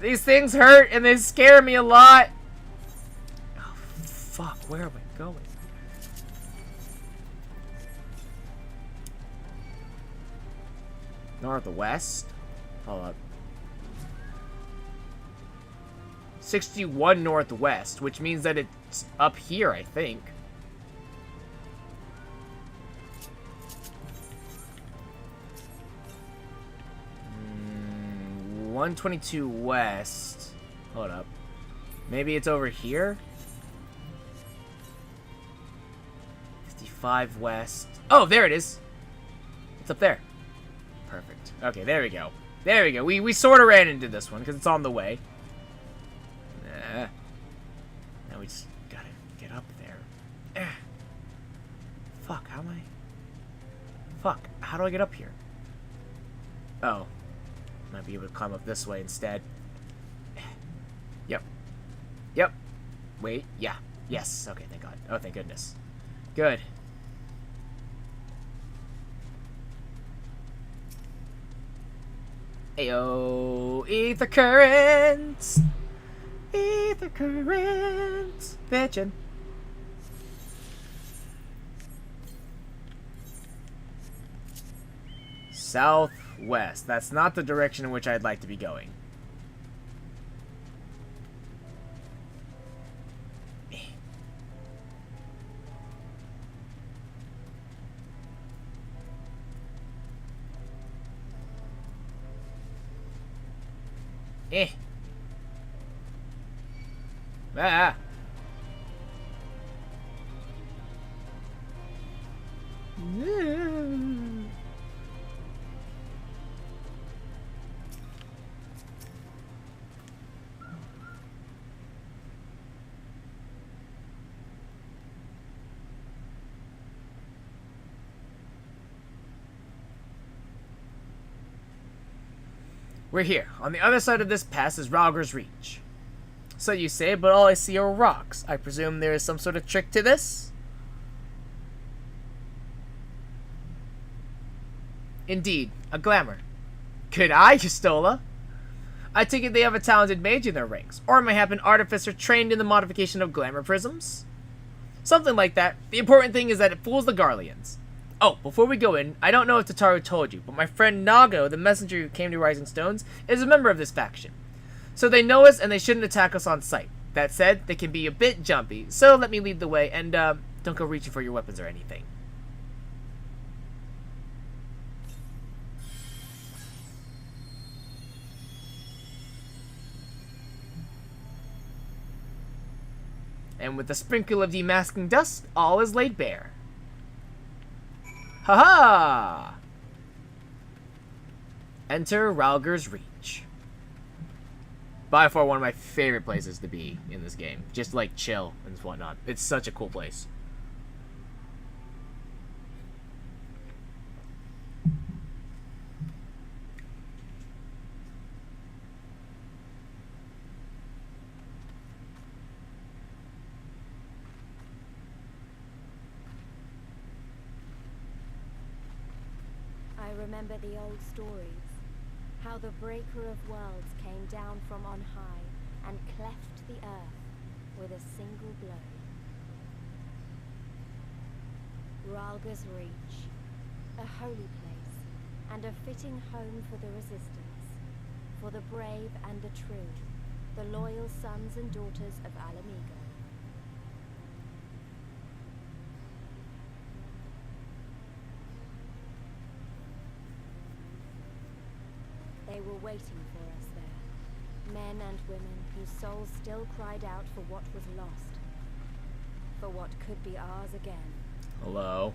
These things hurt and they scare me a lot. Oh, fuck, where am I going? Northwest? Hold up. 61 northwest, which means that it's up here, I think. Mm, 122 west. Hold up. Maybe it's over here? 55 west. Oh, there it is. It's up there. Perfect. Okay, there we go. There we go. We sort of ran into this one because it's on the way. Nah. Now we just gotta get up there. Fuck, how am I... Fuck, how do I get up here? Oh. Might be able to climb up this way instead. Yep. Yep. Wait, yeah. Yes. Okay, thank God. Oh, thank goodness. Good. Ayo, ether currents, ether currents, bitchin'. Southwest. That's not the direction in which I'd like to be going. Ah. We're here. On the other side of this pass is Rauger's Reach. So you say, but all I see are rocks. I presume there is some sort of trick to this? Indeed, a glamour. Could I, Justola? I take it they have a talented mage in their ranks, or it may have an artificer trained in the modification of glamour prisms? Something like that. The important thing is that it fools the Garleans. Oh, before we go in, I don't know if Tataru told you, but my friend Nago, the messenger who came to Rising Stones, is a member of this faction. So they know us and they shouldn't attack us on sight. That said, they can be a bit jumpy, so let me lead the way and don't go reaching for your weapons or anything. And with a sprinkle of demasking dust, all is laid bare. Haha! Enter Ralger's Reach. By far one of my favorite places to be in this game. Just like chill and whatnot. It's such a cool place. I remember the old stories. How the Breaker of Worlds came down from on high and cleft the earth with a single blow. Ralger's Reach, a holy place, and a fitting home for the resistance, for the brave and the true, the loyal sons and daughters of Alamigo. They were waiting for us there, men and women whose souls still cried out for what was lost, for what could be ours again. Hello.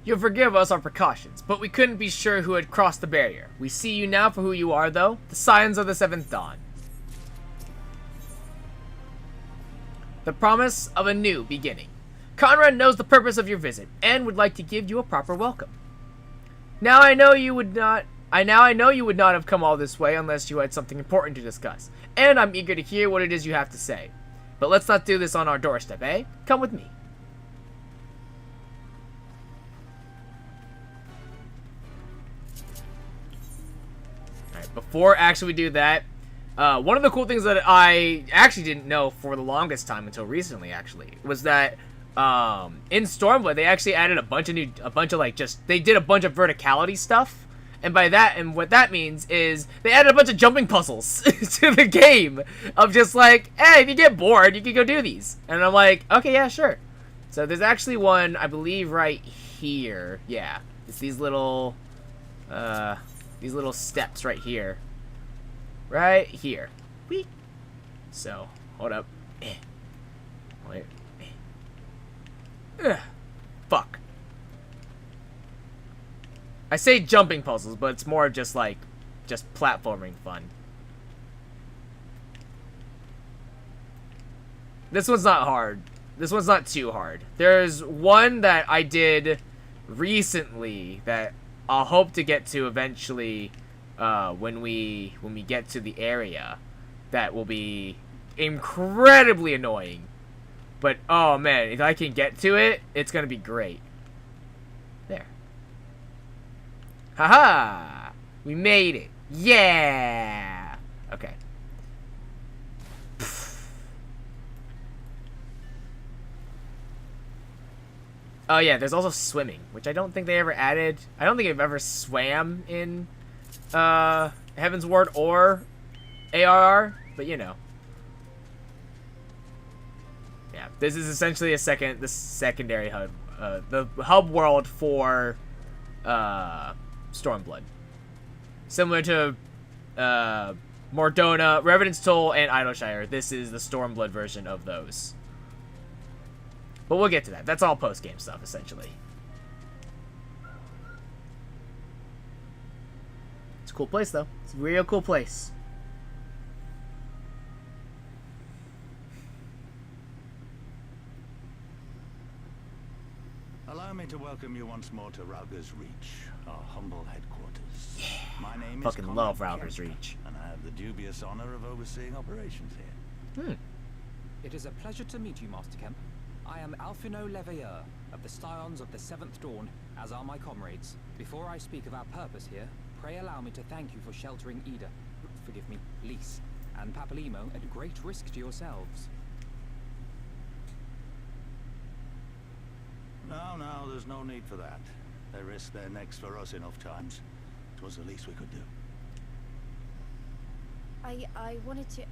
You'll forgive us our precautions, but we couldn't be sure who had crossed the barrier. We see you now for who you are, though, the Scions of the Seventh Dawn. The promise of a new beginning. Conrad knows the purpose of your visit, and would like to give you a proper welcome. Now I know you would not have come all this way unless you had something important to discuss, and I'm eager to hear what it is you have to say. But let's not do this on our doorstep, eh? Come with me. Before actually we do that, one of the cool things that I actually didn't know for the longest time until recently, actually, was that in Stormblood they actually added a bunch of they did a bunch of verticality stuff, and by that, and what that means is they added a bunch of jumping puzzles to the game of just like, hey, if you get bored, you can go do these, and I'm like, okay, yeah, sure. So there's actually one, I believe, right here. Yeah, it's these little steps right here. Right here. Whee! So, hold up. Wait. Fuck. I say jumping puzzles, but it's more just like, just platforming fun. This one's not hard. This one's not too hard. There's one that I did recently that I'll hope to get to eventually when we get to the area. That will be incredibly annoying. But, oh man, if I can get to it, it's gonna be great. There. Haha! We made it. Yeah! Okay. Oh yeah, there's also swimming, which I don't think they ever added. I don't think I've ever swam in Heaven's Ward or ARR, but you know. Yeah, this is essentially the secondary hub, the hub world for Stormblood. Similar to Mordona, Revenant's Toll, and Idleshire, this is the Stormblood version of those. But we'll get to that. That's all post-game stuff, essentially. It's a cool place, though. It's a real cool place. Allow me to welcome you once more to Ralger's Reach, our humble headquarters. Yeah, my name fucking is love Conrad Ralger's Kemp, Reach. and I have the dubious honor of overseeing operations here. It is a pleasure to meet you, Master Kemp. I am Alphino Leveilleur, of the Scions of the Seventh Dawn, as are my comrades. Before I speak of our purpose here, pray allow me to thank you for sheltering Ida, forgive me, Lys, and Papalymo at great risk to yourselves. No, there's no need for that. They risked their necks for us enough times. It was the least we could do. I wanted to,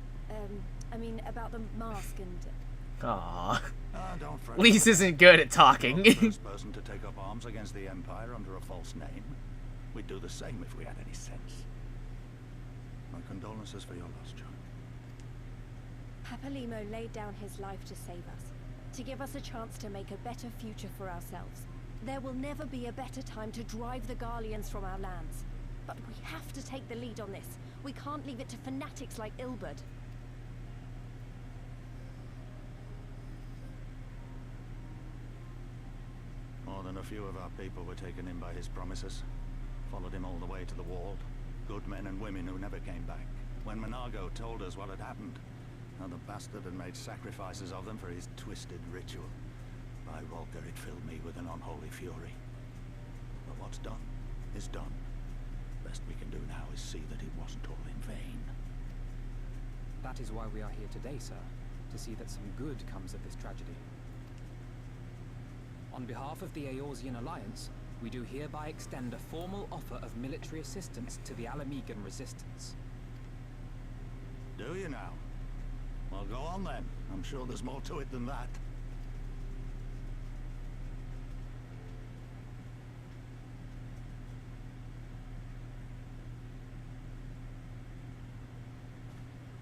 I mean, about the mask and... Aww. Don't fret. Lise isn't good at talking. Not the first person to take up arms against the Empire under a false name. We'd do the same if we had any sense. My condolences for your loss, John. Papalimo laid down his life to save us, to give us a chance to make a better future for ourselves. There will never be a better time to drive the Garleans from our lands. But we have to take the lead on this. We can't leave it to fanatics like Ilberd. More than a few of our people were taken in by his promises. Followed him all the way to the wall. Good men and women who never came back. When Monago told us what had happened, how the bastard had made sacrifices of them for his twisted ritual. By Rolker, it filled me with an unholy fury. But what's done is done. Best we can do now is see that it wasn't all in vain. That is why we are here today, sir. To see that some good comes of this tragedy. On behalf of the Eorzean Alliance, we do hereby extend a formal offer of military assistance to the Alamegan resistance. Do you now? Well, go on then. I'm sure there's more to it than that.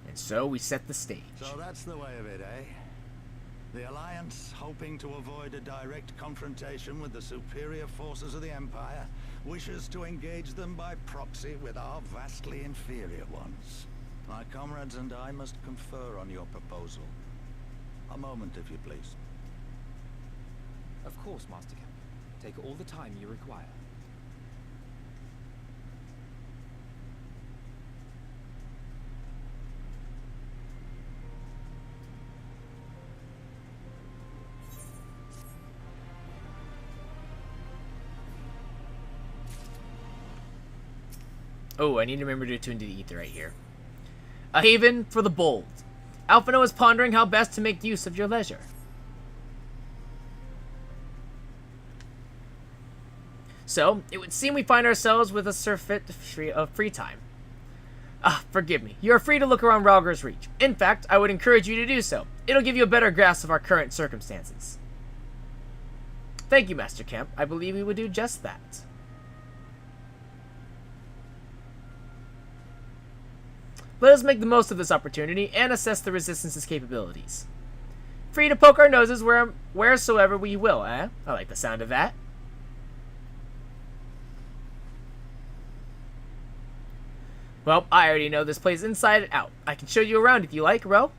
And so we set the stage. So that's the way of it, eh? The Alliance, hoping to avoid a direct confrontation with the superior forces of the Empire, wishes to engage them by proxy with our vastly inferior ones. My comrades and I must confer on your proposal. A moment, if you please. Of course, Master Kemp. Take all the time you require. Oh, I need to remember to attune to the ether right here. A haven for the bold. Alphino is pondering how best to make use of your leisure. So, it would seem we find ourselves with a surfeit of free time. Ah, forgive me. You are free to look around Rauger's Reach. In fact, I would encourage you to do so. It'll give you a better grasp of our current circumstances. Thank you, Master Kemp. I believe we would do just that. Let us make the most of this opportunity and assess the Resistance's capabilities. Free to poke our noses wheresoever we will, eh? I like the sound of that. Well, I already know this place inside and out. I can show you around if you like, Ro.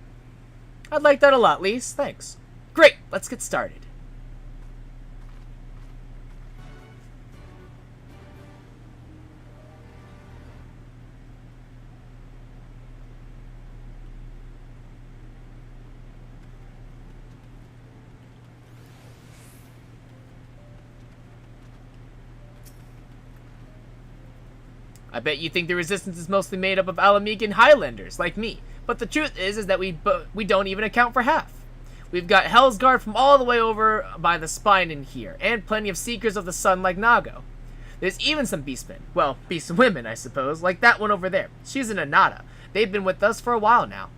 I'd like that a lot, Lise. Thanks. Great, let's get started. I bet you think the Resistance is mostly made up of Alamegan Highlanders, like me. But the truth is that we don't even account for half. We've got Hellsguard from all the way over by the spine in here, and plenty of Seekers of the Sun like Nago. There's even some Beastmen. Well, beast women, I suppose, like that one over there. She's an Anata. They've been with us for a while now.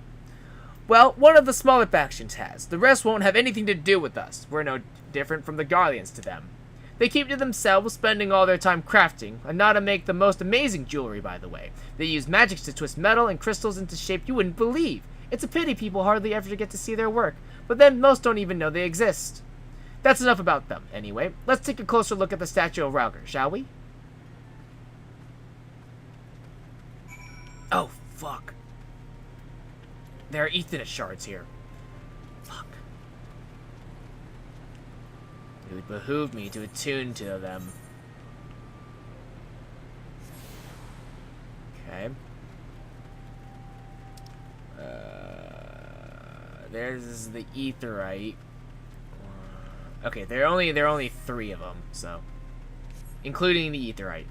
Well, one of the smaller factions has. The rest won't have anything to do with us. We're no different from the Garleans to them. They keep to themselves, spending all their time crafting. Anata make the most amazing jewelry, by the way. They use magics to twist metal and crystals into shape you wouldn't believe. It's a pity people hardly ever get to see their work, but then most don't even know they exist. That's enough about them, anyway. Let's take a closer look at the statue of Rauger, shall we? Oh, fuck. There are Ethanus shards here. Fuck. It would behoove me to attune to them. Okay. There's the Aetheryte. Okay, there are only 3 of them, so including the Aetheryte.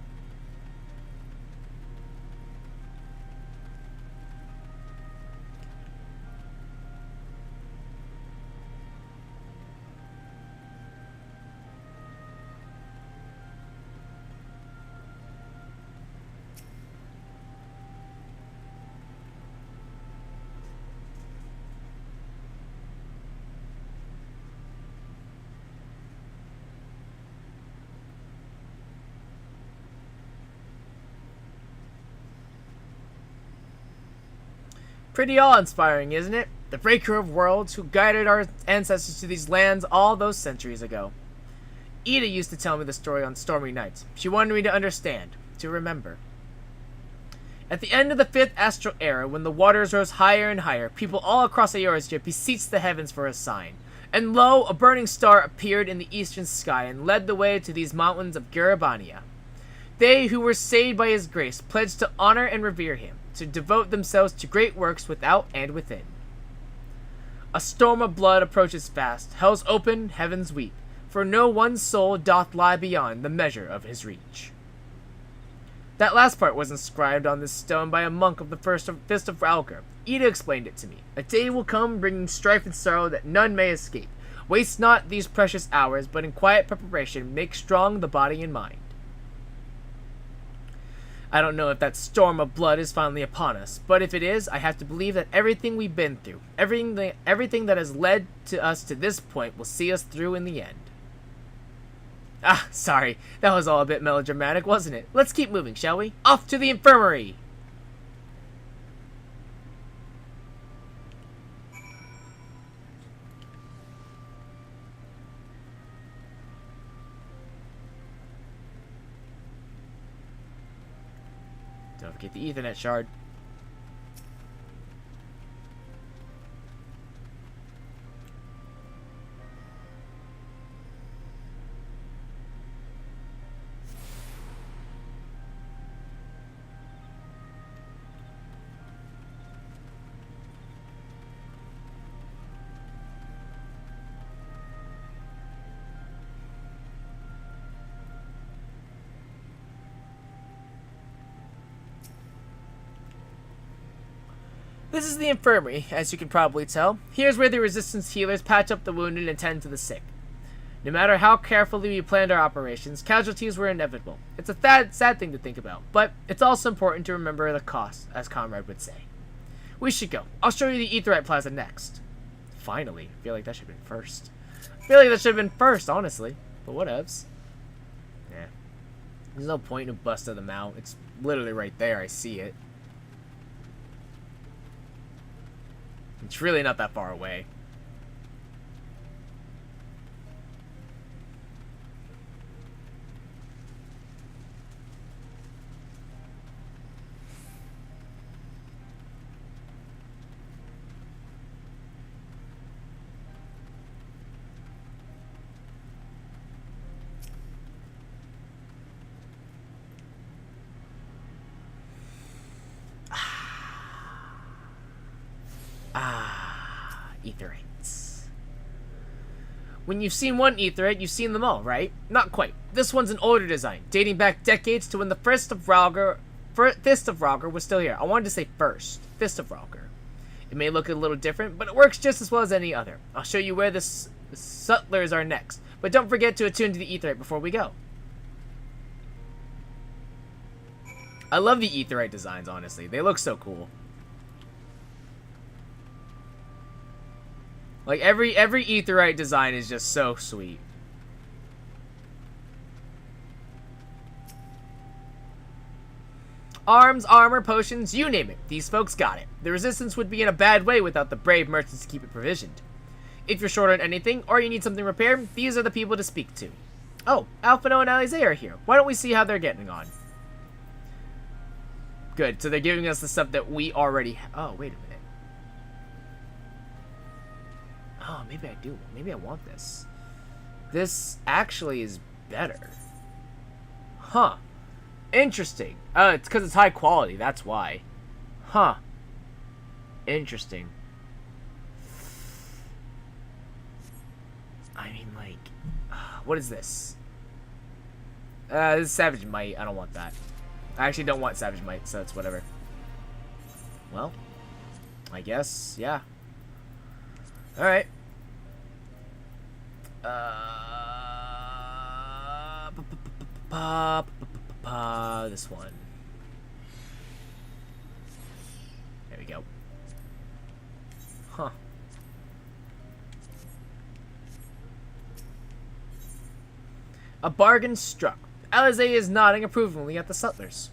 Pretty awe-inspiring, isn't it? The Breaker of Worlds who guided our ancestors to these lands all those centuries ago. Ida used to tell me the story on stormy nights. She wanted me to understand, to remember. At the end of the 5th Astral Era, when the waters rose higher and higher, people all across Eorzea beseeched the heavens for a sign. And lo, a burning star appeared in the eastern sky and led the way to these mountains of Garabania. They who were saved by his grace pledged to honor and revere him, to devote themselves to great works without and within. A storm of blood approaches fast, hell's open, heavens weep, for no one soul doth lie beyond the measure of his reach. That last part was inscribed on this stone by a monk of the Fist of Ralgar. Ida explained it to me. A day will come bringing strife and sorrow that none may escape. Waste not these precious hours, but in quiet preparation make strong the body and mind. I don't know if that storm of blood is finally upon us, but if it is, I have to believe that everything we've been through, everything that has led to us to this point will see us through in the end. Ah, sorry, that was all a bit melodramatic, wasn't it? Let's keep moving, shall we? Off to the infirmary! Don't forget the Ethernet shard. This is the infirmary, as you can probably tell. Here's where the resistance healers patch up the wounded and tend to the sick. No matter how carefully we planned our operations, casualties were inevitable. It's a sad thing to think about, but it's also important to remember the cost, as Conrad would say. We should go. I'll show you the Aetheryte Plaza next. Finally. I feel like that should have been first. Honestly. But whatevs. Yeah. There's no point in busting them out. It's literally right there. I see it. It's really not that far away. Aetherites. When you've seen one Aetherite, you've seen them all, right? Not quite. This one's an older design, dating back decades to when the Fist of Ralgar was still here. I wanted to say first. Fist of Ralgar. It may look a little different, but it works just as well as any other. I'll show you where the Sutlers are next, but don't forget to attune to the Aetherite before we go. I love the Aetherite designs, honestly. They look so cool. Like, every Aetherite design is just so sweet. Arms, armor, potions, you name it. These folks got it. The Resistance would be in a bad way without the brave merchants to keep it provisioned. If you're short on anything, or you need something repaired, these are the people to speak to. Oh, Alphino and Alize are here. Why don't we see how they're getting on? Good, so they're giving us the stuff that we already have. Oh, wait a minute. Oh, maybe I do. Maybe I want this. This actually is better. Huh. Interesting. It's because it's high quality. That's why. Huh. Interesting. I mean, like... what is this? This is Savage Might. I don't want that. I actually don't want Savage Might, so it's whatever. Well. I guess, yeah. Alright. This one. There we go. Huh. A bargain struck. Alize is nodding approvingly at the Sutlers.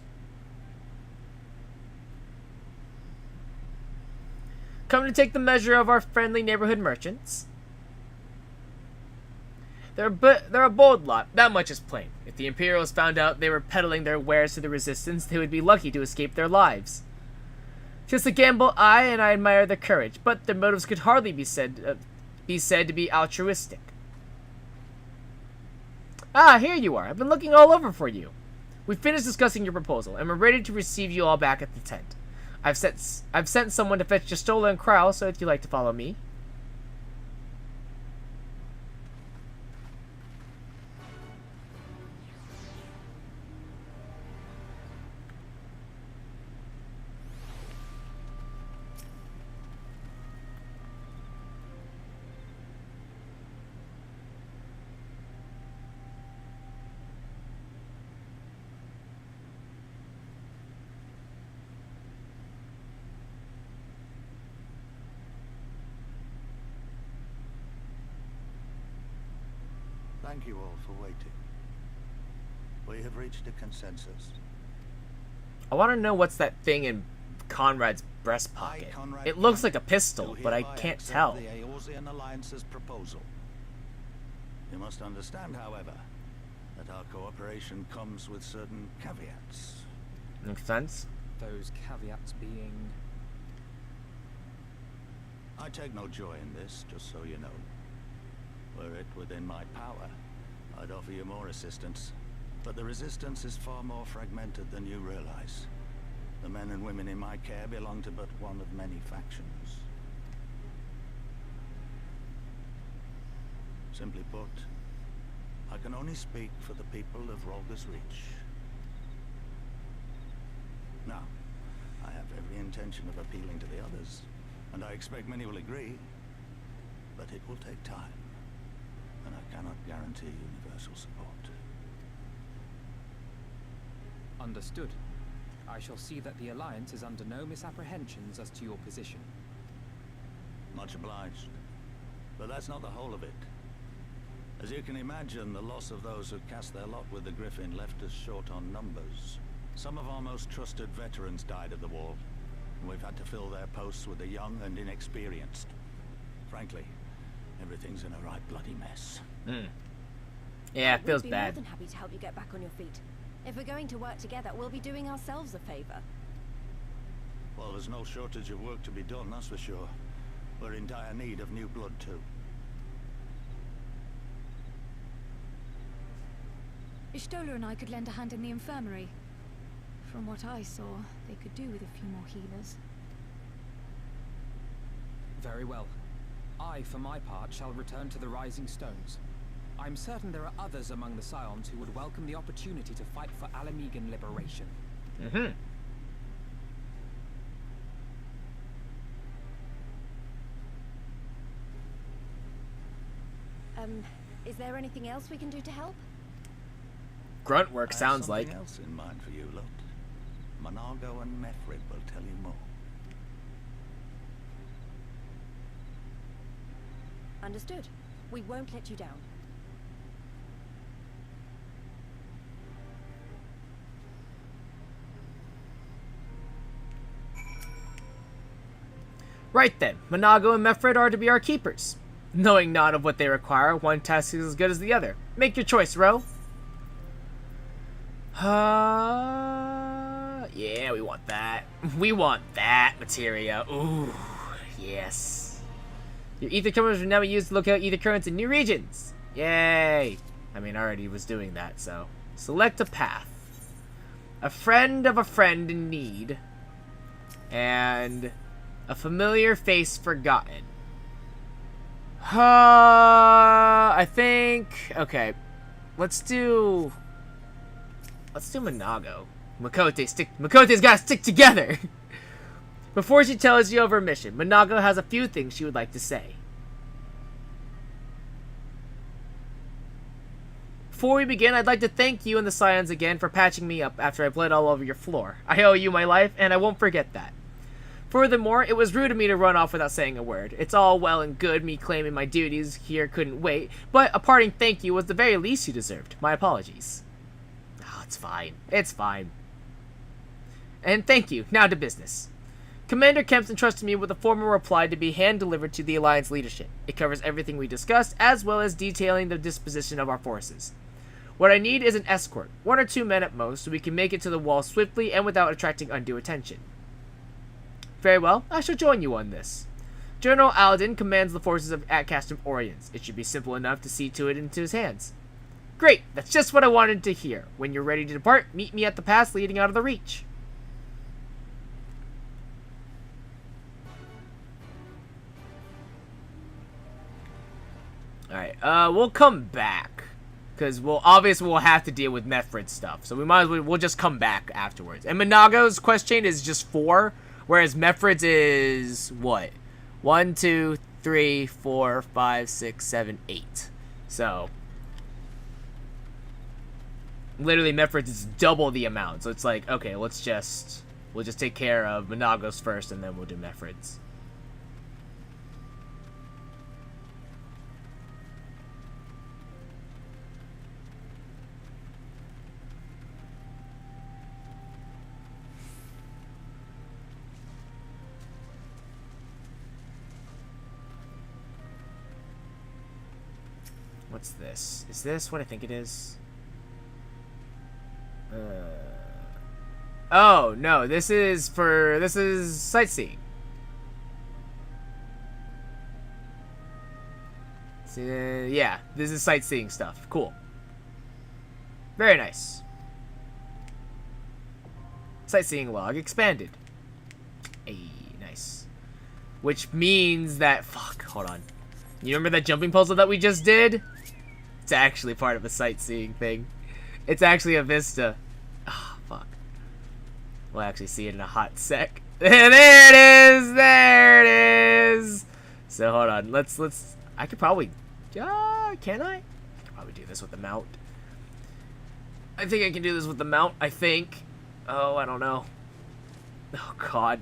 Come to take the measure of our friendly neighborhood merchants? They're a bold lot, that much is plain. If the Imperials found out they were peddling their wares to the Resistance, they would be lucky to escape their lives. 'Tis a gamble, and I admire their courage, but their motives could hardly be said to be altruistic. Ah, here you are. I've been looking all over for you. We've finished discussing your proposal, and we're ready to receive you all back at the tent. I've sent someone to fetch Justola and Krau, so if you'd like to follow me. Thank you all for waiting. We have reached a consensus. I want to know what's that thing in Conrad's breast pocket. It looks like a pistol, but I can't tell. The Eorzean Alliance's proposal. You must understand, however, that our cooperation comes with certain caveats. Makes sense. Those caveats being... I take no joy in this, just so you know. Were it within my power, I'd offer you more assistance. But the Resistance is far more fragmented than you realize. The men and women in my care belong to but one of many factions. Simply put, I can only speak for the people of Rolga's Reach. Now, I have every intention of appealing to the others, and I expect many will agree, but it will take time. And I cannot guarantee universal support. Understood. I shall see that the Alliance is under no misapprehensions as to your position. Much obliged. But that's not the whole of it. As you can imagine, the loss of those who cast their lot with the Griffin left us short on numbers. Some of our most trusted veterans died at the war, and we've had to fill their posts with the young and inexperienced. Frankly, everything's in a right bloody mess. Yeah, it feels We'd be bad. more than happy to help you get back on your feet. If we're going to work together, we'll be doing ourselves a favor. Well, there's no shortage of work to be done, that's for sure. We're in dire need of new blood, too. Justola and I could lend a hand in the infirmary. From what I saw, they could do with a few more healers. Very well. I, for my part, shall return to the Rising Stones. I'm certain there are others among the Scions who would welcome the opportunity to fight for Alamegan liberation. Is there anything else we can do to help? Grunt work I have sounds like. something else in mind for you lot. Monago and Mefrid will tell you more. Understood. We won't let you down. Right then, Monago and Mefrid are to be our keepers. Knowing not of what they require, one task is as good as the other. Make your choice, Ro. Yeah, we want that. We want that materia. Ooh, yes. Your ether cameras will now be used to look out ether currents in new regions. Yay. I mean, I already was doing that, so. Select a path. A friend of a friend in need. And a familiar face forgotten. I think... Okay. Let's do Monago. Makote's gotta stick together! Before she tells you of her mission, Monago has a few things she would like to say. Before we begin, I'd like to thank you and the Scions again for patching me up after I bled all over your floor. I owe you my life, and I won't forget that. Furthermore, it was rude of me to run off without saying a word. It's all well and good me claiming my duties here couldn't wait, but a parting thank you was the very least you deserved. My apologies. Oh, it's fine. It's fine. And thank you. Now to business. Commander Kemp's entrusted me with a formal reply to be hand-delivered to the Alliance leadership. It covers everything we discussed, as well as detailing the disposition of our forces. What I need is an escort, 1 or 2 men at most, so we can make it to the wall swiftly and without attracting undue attention. Very well, I shall join you on this. General Alden commands the forces at Castrum Oriens. It should be simple enough to see to it into his hands. Great, that's just what I wanted to hear. When you're ready to depart, meet me at the pass leading out of the Reach. Alright, we'll come back. Because we'll have to deal with Methfred's stuff. So we might as well, we'll just come back afterwards. And Minago's quest chain is just 4. Whereas Methfred's is, what? 1, 2, 3, 4, 5, 6, 7, 8. So literally Methfred's is double the amount. So it's like, okay, we'll just take care of Minago's first and then we'll do Methfred's. What's this? Is this what I think it is? Oh, no, this is sightseeing. Yeah, this is sightseeing stuff. Cool. Very nice. Sightseeing log expanded. Hey, nice. Which means that, fuck, hold on. You remember that jumping puzzle that we just did? It's actually part of a sightseeing thing. It's actually a vista. Oh, fuck. We'll actually see it in a hot sec. There it is! There it is! So, hold on. Let's... I could probably... can I? I could probably do this with the mount. I think I can do this with the mount. I think. Oh, I don't know. Oh, God.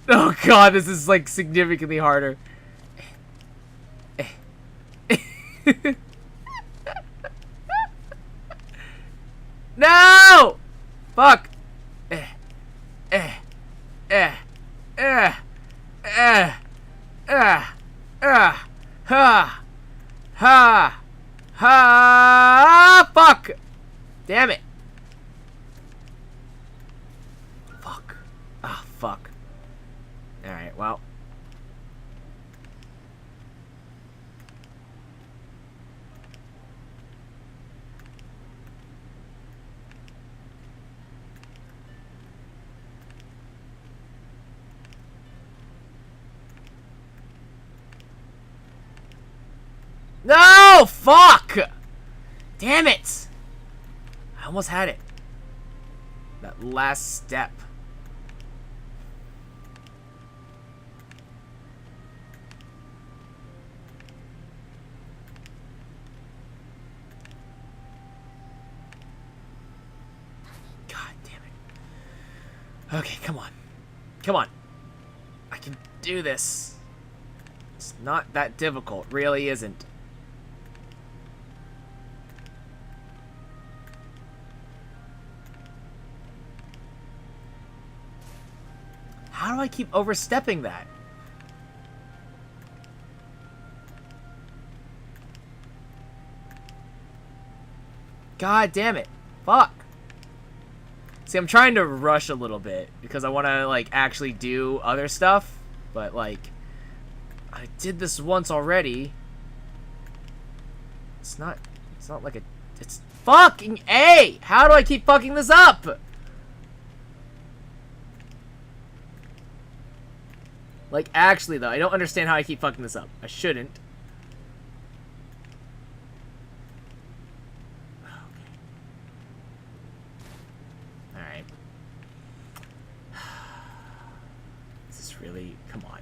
Oh, God. This is, like, significantly harder. No! Fuck! Fuck! Damn it! Fuck. Ah, fuck. Alright, well. No! Fuck! Damn it! I almost had it. That last step. God damn it. Okay, come on. Come on. I can do this. It's not that difficult. Really isn't. How do I keep overstepping that? God damn it. Fuck. See, I'm trying to rush a little bit because I want to, like, actually do other stuff. But, like, I did this once already. It's not like a... It's fucking A! How do I keep fucking this up? Like, actually, though, I don't understand how I keep fucking this up. I shouldn't. Okay. Alright. This is really... Come on.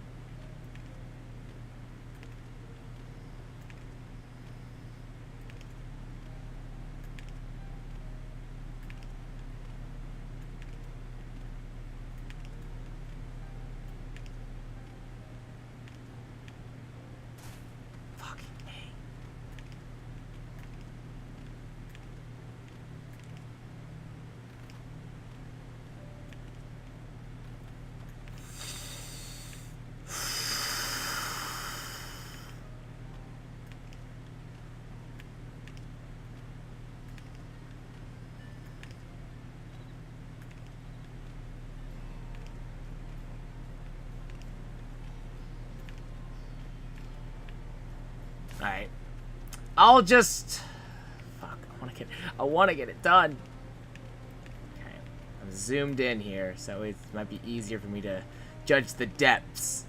Alright. I'll just... Fuck, I want to get it done. Okay. I'm zoomed in here, so it might be easier for me to judge the depths.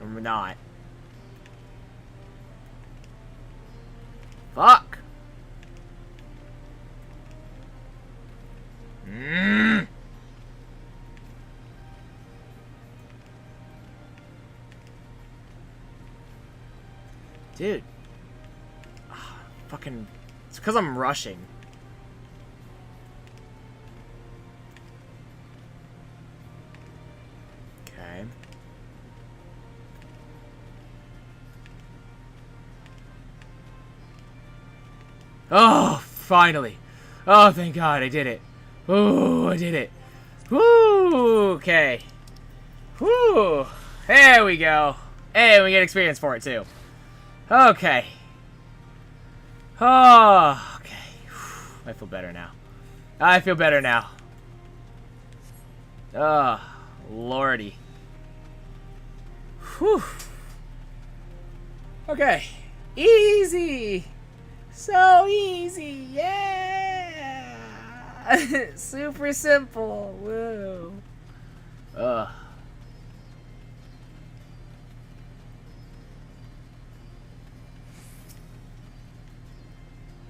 Or not. Fuck! Dude. Fucking... It's because I'm rushing. Okay. Oh, finally. Oh, thank God, I did it. Ooh, I did it. Woo, okay. Woo. There we go. And we get experience for it, too. Okay. Oh, okay. I feel better now. I feel better now. Oh, lordy. Whew. Okay. Easy. So easy. Yeah. Super simple. Woo. Ugh.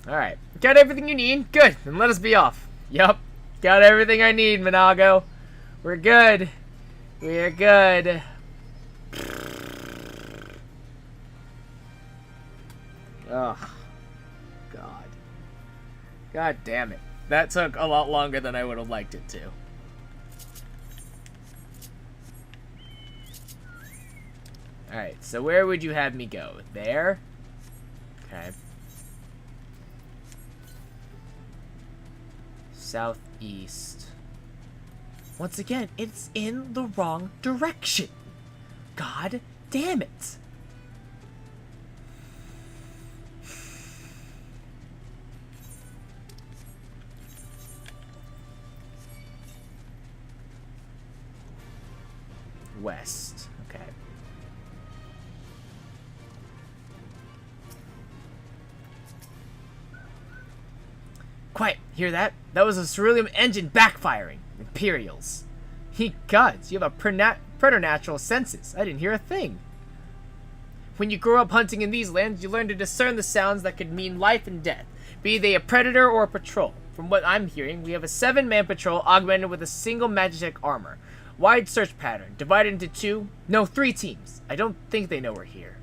Alright. Got everything you need? Good. Then let us be off. Yup. Got everything I need, Minago. We're good. We're good. Ugh. God. God damn it. That took a lot longer than I would have liked it to. Alright, so where would you have me go? There? Okay. Southeast. Once again, it's in the wrong direction. God damn it. West. Okay. Quiet. Hear that? That was a cerulean engine backfiring. Imperials. Ye gods, you have a preternatural senses. I didn't hear a thing. When you grow up hunting in these lands, you learn to discern the sounds that could mean life and death, be they a predator or a patrol. From what I'm hearing, we have a 7-man patrol augmented with a single Magitech armor. Wide search pattern, divided into 3 teams. I don't think they know we're here.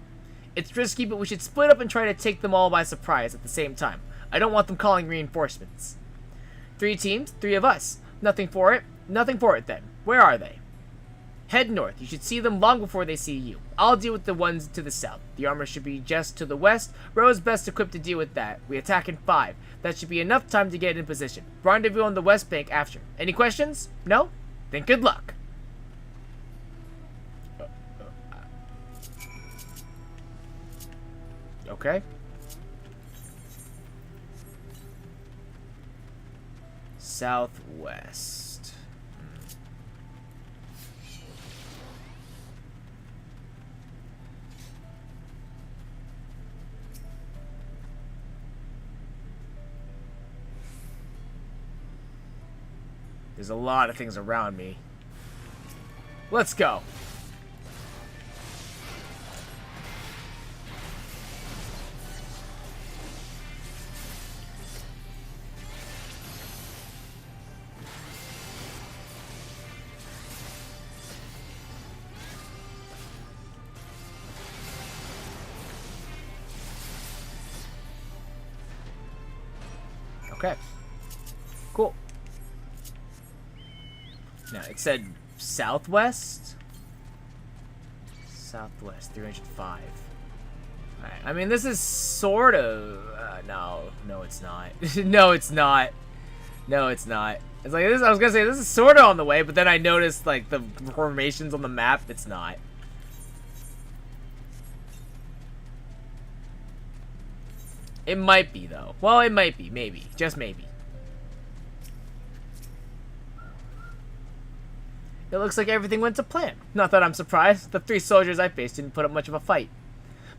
It's risky, but we should split up and try to take them all by surprise at the same time. I don't want them calling reinforcements. 3 teams, 3 of us. Nothing for it. Nothing for it then. Where are they? Head north. You should see them long before they see you. I'll deal with the ones to the south. The armor should be just to the west. Ro's best equipped to deal with that. We attack in 5. That should be enough time to get in position. Rendezvous on the west bank after. Any questions? No? Then good luck. Okay. Southwest. There's a lot of things around me. Let's go. Okay. Cool. Now, it said southwest? Southwest, 305. Alright, I mean, this is sort of... no, it's not. No, it's not. No, it's not. It's like, this. I was gonna say, this is sort of on the way, but then I noticed, like, the formations on the map, it's not. It might be, though. Well, it might be. Maybe. Just maybe. It looks like everything went to plan. Not that I'm surprised. The 3 soldiers I faced didn't put up much of a fight.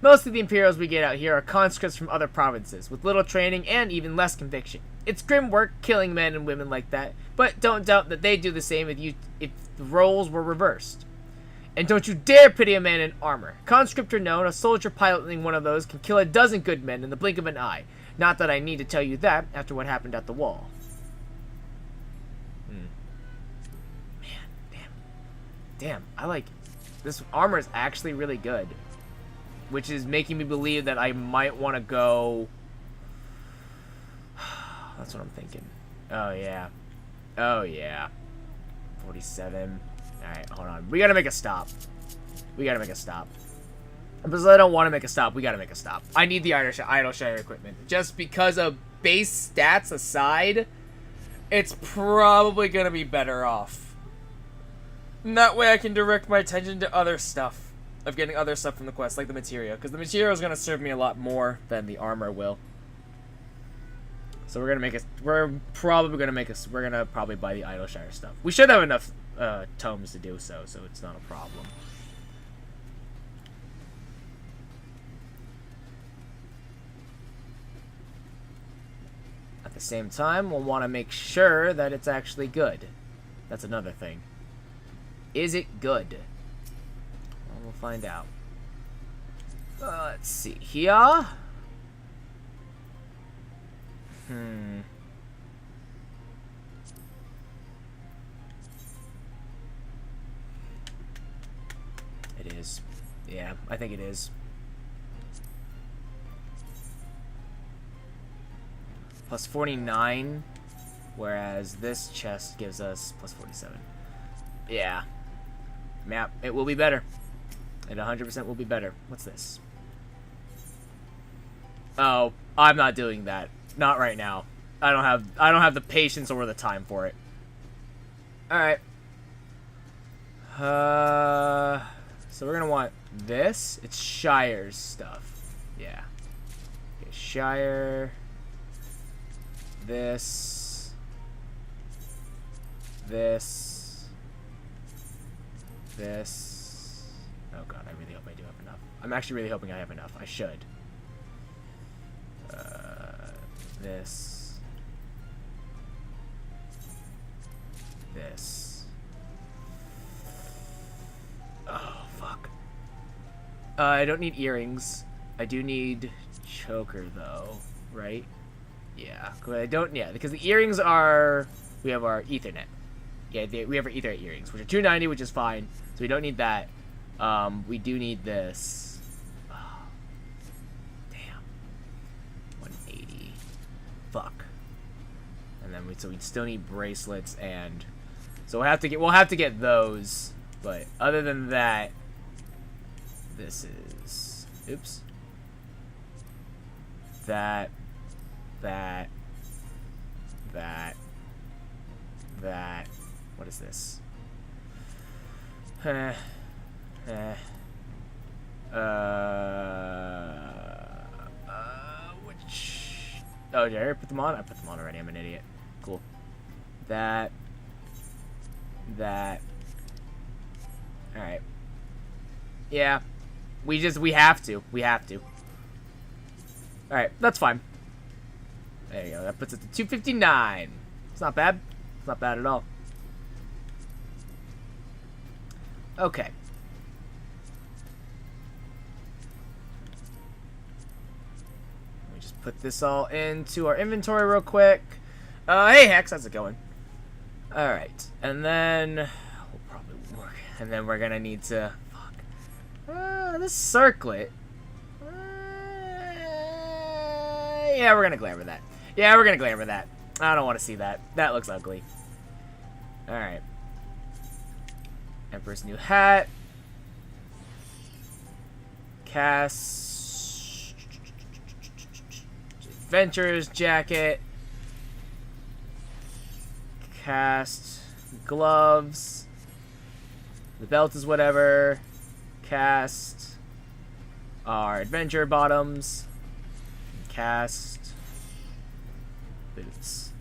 Most of the Imperials we get out here are conscripts from other provinces, with little training and even less conviction. It's grim work killing men and women like that, but don't doubt that they'd do the same if the roles were reversed. And don't you dare pity a man in armor. Conscript or known, a soldier piloting one of those can kill a dozen good men in the blink of an eye. Not that I need to tell you that after what happened at the wall. Man, damn, I like... This armor is actually really good. Which is making me believe that I might want to go... That's what I'm thinking. Oh, yeah. Oh, yeah. 47. Alright, hold on. We gotta make a stop. We gotta make a stop. Because I don't want to make a stop, we gotta make a stop. I need the Idleshire equipment. Just because of base stats aside, it's probably gonna be better off. And that way I can direct my attention to other stuff. Of getting other stuff from the quest, like the material. Because the material is going to serve me a lot more than the armor will. So we're going to make we're going to probably buy the Idleshire stuff. We should have enough tomes to do so it's not a problem. At the same time, we'll want to make sure that it's actually good. That's another thing. Is it good? We'll find out. Let's see here. It is. Yeah, I think it is. Plus 49, whereas this chest gives us plus 47. Yeah. Map, it will be better. It 100% will be better. What's this? Oh, I'm not doing that. Not right now. I don't have the patience or the time for it. All right. So we're gonna want this. It's Shire's stuff. Yeah. Okay, Shire. This. This. This. Oh god, I really hope I do have enough. I'm actually really hoping I have enough. I should. This. This. Oh, fuck. I don't need earrings. I do need choker, though. Right? Yeah. Yeah, because the earrings are... We have our Ethernet. Yeah, we have our Ethernet earrings, which are 290, which is fine. So we don't need that. We do need this. Oh, damn. 180. Fuck. And then so we still need bracelets and so we'll have to get those. But other than that, this is oops. That. What is this? Which... Oh, did I already put them on? I put them on already. I'm an idiot. Cool. That. Alright. Yeah. We have to. We have to. Alright, that's fine. There you go. That puts it to 259. It's not bad. It's not bad at all. Okay. Let me just put this all into our inventory real quick. Hey Hex, how's it going? Alright, and then we'll probably work. And then we're gonna need to this circlet. Yeah, we're gonna glamour that. Yeah, we're gonna glamour that. I don't want to see that. That looks ugly. Alright. Emperor's new hat. Cast. Adventurer's jacket. Cast. Gloves. The belt is whatever. Cast. Our adventure bottoms. Cast. Boots.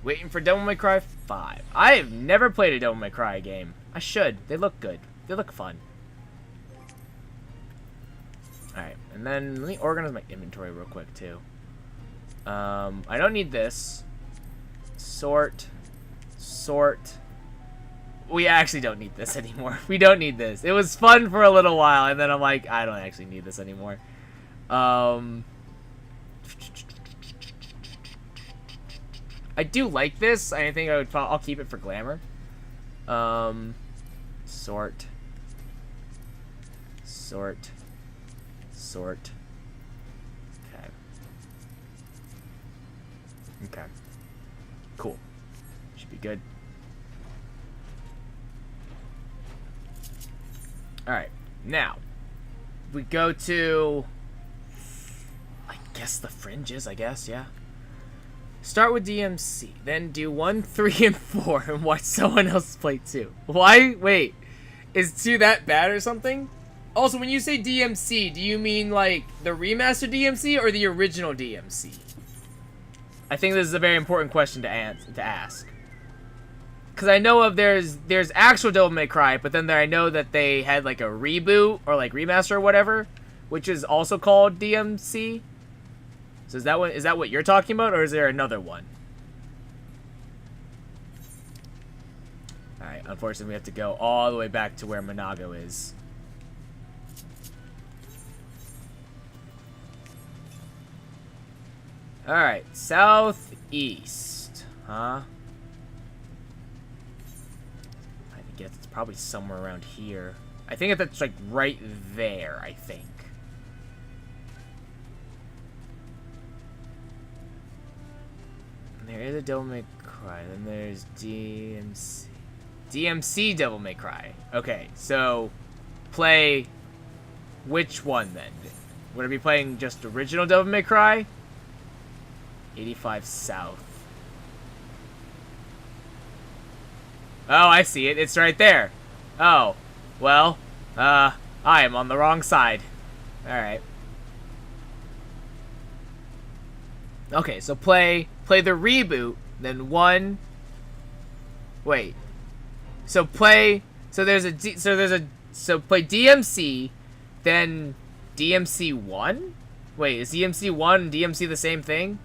Waiting for Devil May Cry 5. I have never played a Devil May Cry game. I should. They look good. They look fun. Alright. And then let me organize my inventory real quick too. I don't need this. Sort. We actually don't need this anymore. We don't need this. It was fun for a little while, and then I'm like, I don't actually need this anymore. I do like this. I think I'll keep it for glamour. Sort. Okay. Okay. Cool. Should be good. Alright. Now, we go to, I guess, the fringes, I guess, yeah. Start with DMC, then do 1, 3, and 4, and watch someone else play 2. Why? Wait. Is 2 that bad or something? Also, when you say DMC, do you mean, like, the remaster DMC or the original DMC? I think this is a very important question to ask. Because I know of there's actual Devil May Cry, but then I know that they had, like, a reboot or, like, remaster or whatever, which is also called DMC. So is that what you're talking about, or is there another one? Alright, unfortunately we have to go all the way back to where Monago is. Alright, southeast. Huh? I guess it's probably somewhere around here. I think that's like right there, I think. There is a Devil May Cry, then there's DMC. DMC Devil May Cry. Okay, so play which one then? Would I be playing just original Devil May Cry? 85 South. Oh, I see it. It's right there. Oh, well, I am on the wrong side. Alright. Okay, so play the reboot, then 1. Wait. So play. So play DMC, then DMC 1. Wait, is DMC 1 and DMC the same thing?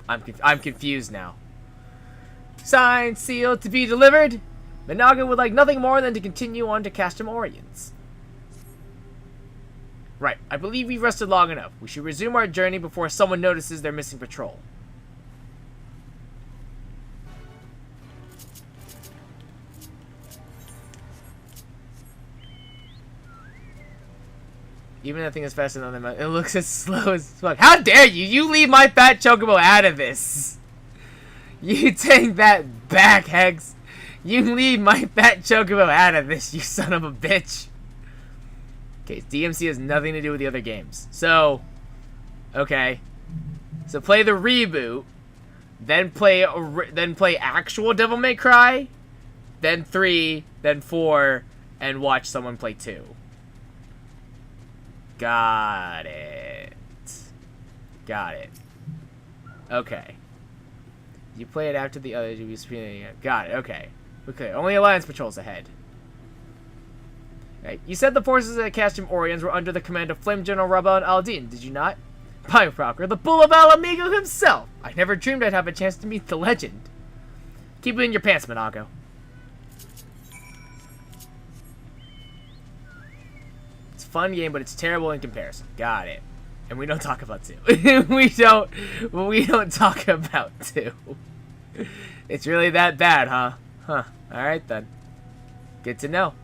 I'm confused now. Signed, sealed, to be delivered. Monago would like nothing more than to continue on to Castrum Oriens. Right, I believe we've rested long enough. We should resume our journey before someone notices their missing patrol. Even that thing is faster than them. It looks as slow as fuck. How dare you! You leave my fat chocobo out of this! You take that back, Hex! You leave my fat chocobo out of this, you son of a bitch! Okay, DMC has nothing to do with the other games. So, okay. So play the reboot, then play actual Devil May Cry, then 3, then 4, and watch someone play 2. Got it. Got it. Okay. You play it after the other. Got it. Okay. Okay. Only Alliance patrols ahead. Right. You said the forces at Castrum Oriens were under the command of Flame General Rabban al-Din, did you not? Pyrocker, the Bull of Alamigo himself! I never dreamed I'd have a chance to meet the legend. Keep it in your pants, Monago. It's a fun game, but it's terrible in comparison. Got it. And we don't talk about 2. we don't talk about 2. It's really that bad, huh? Huh. Alright then. Good to know.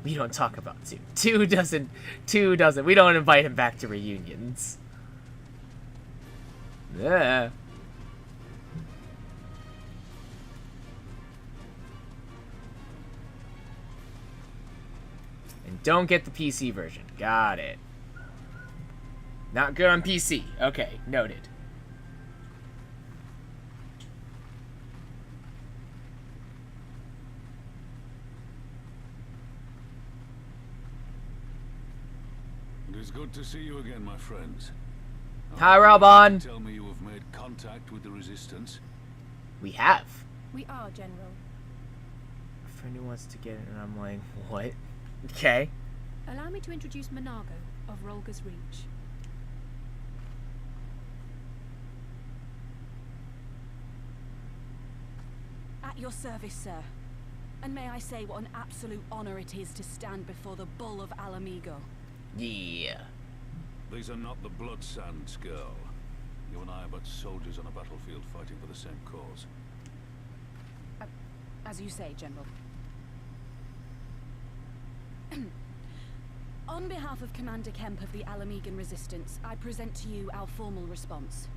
We don't talk about 2. 2 doesn't. We don't invite him back to reunions. Yeah. And don't get the PC version. Got it. Not good on PC. Okay, noted. It is good to see you again, my friends. Hi, Rabban. Tell me you have made contact with the Resistance. We have. We are, General. friend who wants to get it, and I'm like, what? Okay. Allow me to introduce Monago of Rolga's Reach. At your service, sir. And may I say what an absolute honor it is to stand before the Bull of Alamigo. Yeah. These are not the Blood Sands, girl. You and I are but soldiers on a battlefield fighting for the same cause. As you say, General. On behalf of Commander Kemp of the Alamigan Resistance, I present to you our formal response.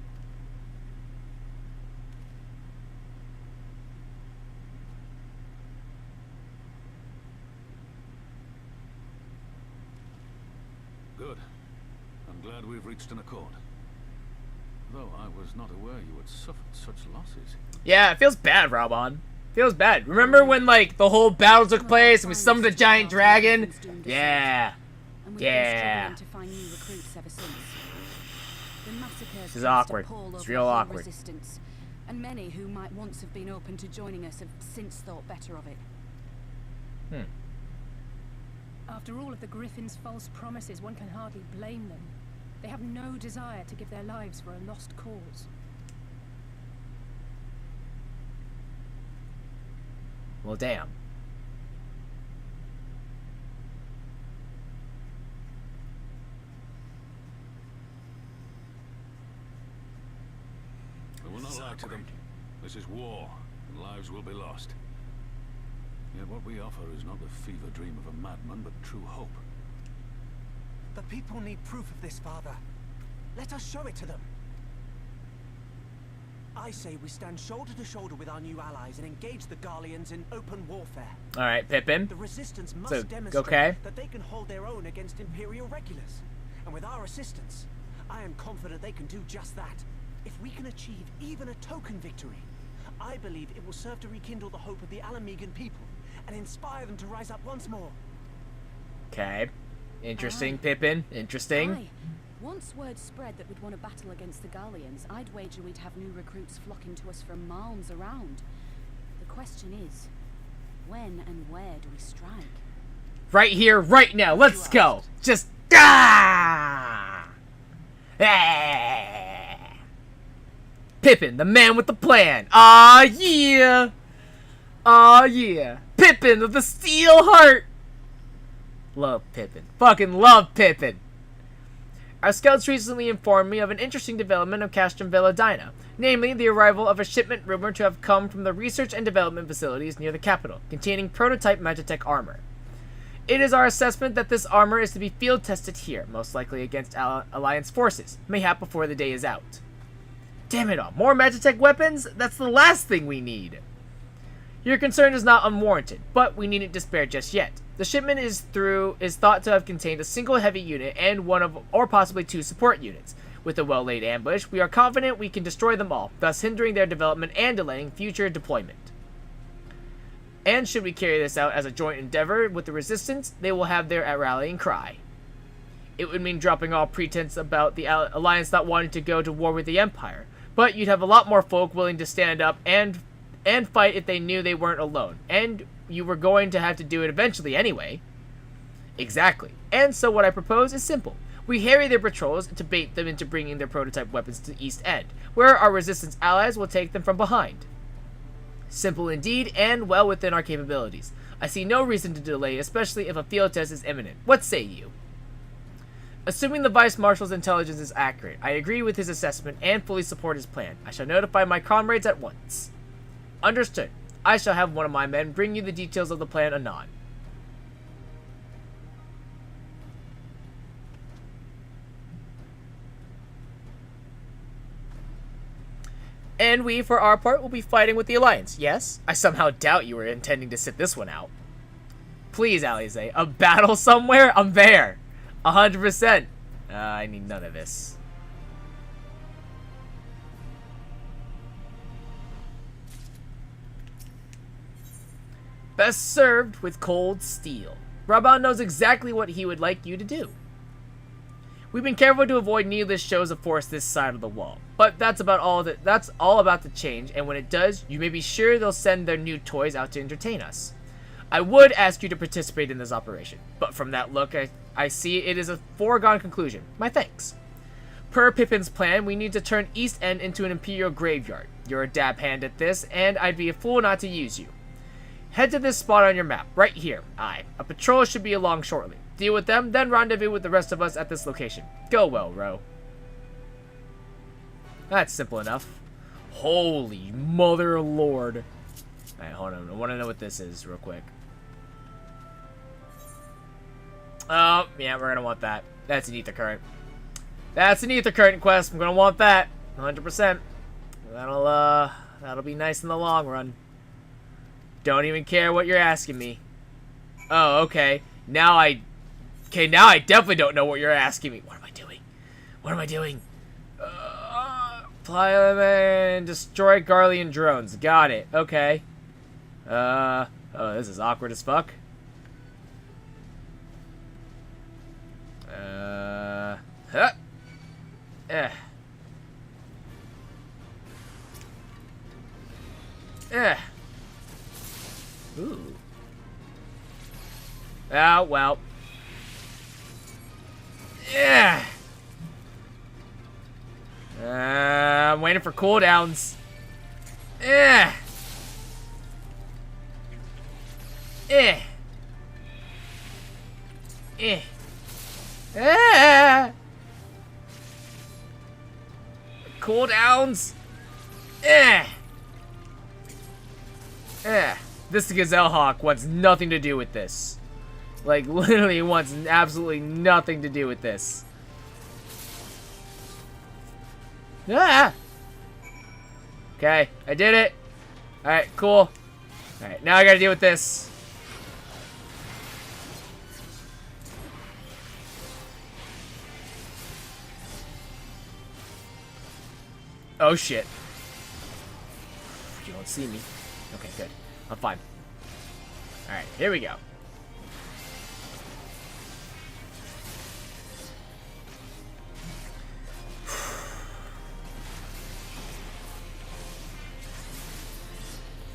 Good. I'm glad we've reached an accord. Though I was not aware you had suffered such losses. Yeah, it feels bad, Raban. Feels bad. Remember when, like, the whole battle took place and we summoned a giant dragon? Yeah. Yeah. This is awkward. It's real awkward. And many who might once have been open to joining us have since thought better of it. After all of the Griffin's false promises, one can hardly blame them. They have no desire to give their lives for a lost cause. Well, damn. I will not lie to them. This is war, and lives will be lost. Yet what we offer is not the fever dream of a madman, but true hope. The people need proof of this, Father. Let us show it to them. I say we stand shoulder to shoulder with our new allies and engage the Garleans in open warfare. Alright, Pippin. The Resistance must demonstrate that they can hold their own against Imperial regulars. And with our assistance, I am confident they can do just that. If we can achieve even a token victory, I believe it will serve to rekindle the hope of the Alamigan people and inspire them to rise up once more. Okay. Interesting, Pippin. Interesting. Aye. Once word spread that we'd won a battle against the Garleans, I'd wager we'd have new recruits flocking to us from malms around. The question is, when and where do we strike? Right here, right now. Let's go. Just ah! Pippin, the man with the plan. Ah, yeah. Ah, yeah. Pippin of the Steel Heart. Love Pippin. Fucking love Pippin. Our scouts recently informed me of an interesting development of Castrum Veladina, namely the arrival of a shipment rumored to have come from the research and development facilities near the capital, containing prototype Magitech armor. It is our assessment that this armor is to be field tested here, most likely against Alliance forces, mayhap before the day is out. Damn it all, more Magitech weapons? That's the last thing we need. Your concern is not unwarranted, but we needn't despair just yet. The shipment is thought to have contained a single heavy unit and one of, or possibly two support units. With a well-laid ambush, we are confident we can destroy them all, thus hindering their development and delaying future deployment. And should we carry this out as a joint endeavor with the Resistance, they will have their rallying cry. It would mean dropping all pretense about the Alliance not wanting to go to war with the Empire, but you'd have a lot more folk willing to stand up and fight if they knew they weren't alone, and you were going to have to do it eventually anyway. Exactly. And so what I propose is simple. We harry their patrols to bait them into bringing their prototype weapons to the East End, where our Resistance allies will take them from behind. Simple indeed, and well within our capabilities. I see no reason to delay, especially if a field test is imminent. What say you? Assuming the Vice Marshal's intelligence is accurate, I agree with his assessment and fully support his plan. I shall notify my comrades at once. Understood. I shall have one of my men bring you the details of the plan anon. And we, for our part, will be fighting with the Alliance, yes? I somehow doubt you were intending to sit this one out. Please, Alize, a battle somewhere? I'm there. 100%. I need none of this. Best served with cold steel. Raban knows exactly what he would like you to do. We've been careful to avoid needless shows of force this side of the wall, but that's all about to change, and when it does, you may be sure they'll send their new toys out to entertain us. I would ask you to participate in this operation, but from that look, I see it is a foregone conclusion. My thanks. Per Pippin's plan, we need to turn East End into an Imperial graveyard. You're a dab hand at this, and I'd be a fool not to use you. Head to this spot on your map, right here. Aye. A patrol should be along shortly. Deal with them, then rendezvous with the rest of us at this location. Go well, Ro. That's simple enough. Holy mother lord. Alright, hold on. I want to know what this is real quick. Oh, yeah, we're going to want that. That's an ether current. That's an ether current quest. I'm going to want that. 100%. That'll be nice in the long run. Don't even care what you're asking me. Oh, okay. Now I definitely don't know what you're asking me. What am I doing? What am I doing? Fly and destroy Garlean drones. Got it. Okay. Oh, this is awkward as fuck. Huh. Eh. Ooh. Oh, well. Yeah. I'm waiting for cooldowns. Yeah. Cooldowns. This Gazelle Hawk wants nothing to do with this. Like, literally wants absolutely nothing to do with this. Ah! Okay, I did it. Alright, cool. Alright, now I gotta deal with this. Oh shit. You don't see me. Okay, good. I'm fine. Alright, here we go.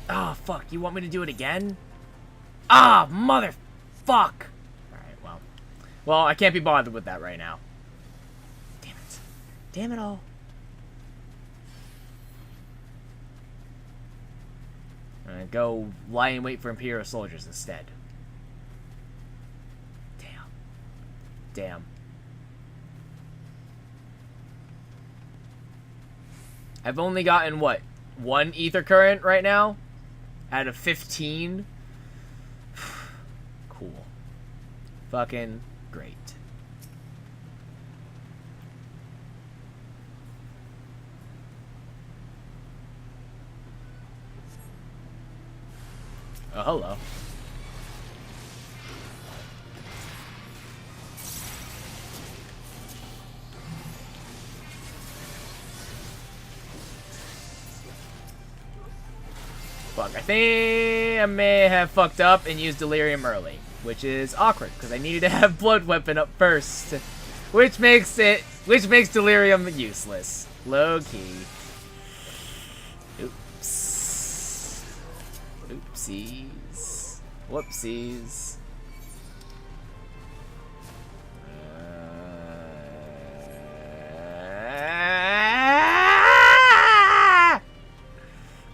Ah, oh, fuck. You want me to do it again? Ah, mother fuck. Alright, well. Well, I can't be bothered with that right now. Damn it. Damn it all. Go lie in wait for Imperial soldiers instead. Damn. Damn. I've only gotten, what, 1 ether current right now? Out of 15? Cool. Fucking great. Oh, hello. Fuck, I think I may have fucked up and used Delirium early, which is awkward, because I needed to have Blood Weapon up first, which makes Delirium useless. Low-key. Oops. Oopsies. Whoopsies.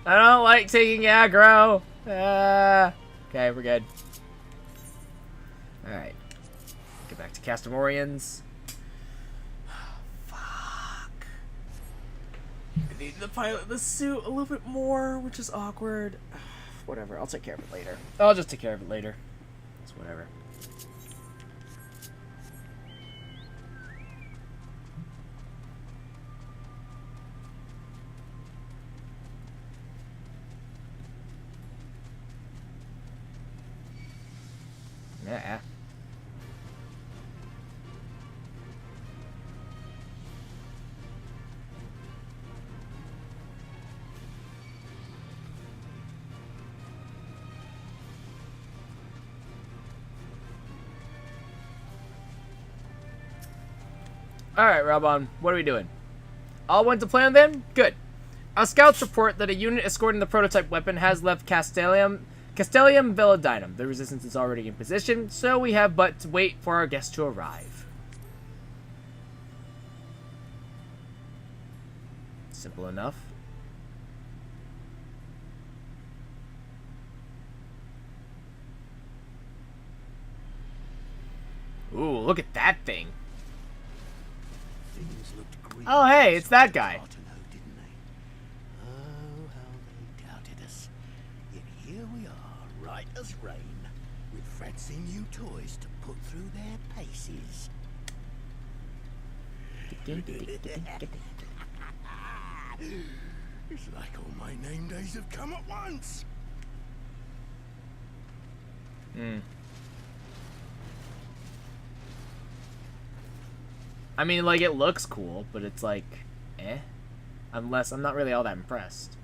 I don't like taking aggro. Okay, we're good. Alright. Get back to Castamorians. Fuck. I need to pilot the suit a little bit more, which is awkward. Whatever, I'll take care of it later. I'll just take care of it later. It's whatever. Yeah. Alright, Rabon, what are we doing? All went to plan then? Good. Our scouts report that a unit escorting the prototype weapon has left Castellum Castellium Velodinum. The resistance is already in position, so we have but to wait for our guests to arrive. Simple enough. Ooh, look at that thing. Oh, hey, it's that guy. Oh, how they doubted us. Yet here we are, right as rain, with fancy new toys to put through their paces. It's like all my name days have come at once. I mean, like, it looks cool, but it's like, eh? Unless, I'm not really all that impressed.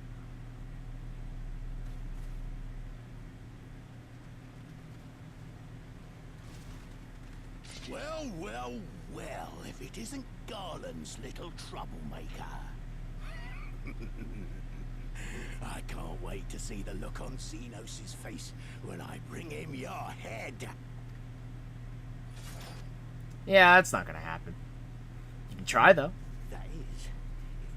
Well, well, well, if it isn't Garland's little troublemaker. I can't wait to see the look on Xenos' face when I bring him your head. Yeah, that's not gonna happen. You can try, though. That is, if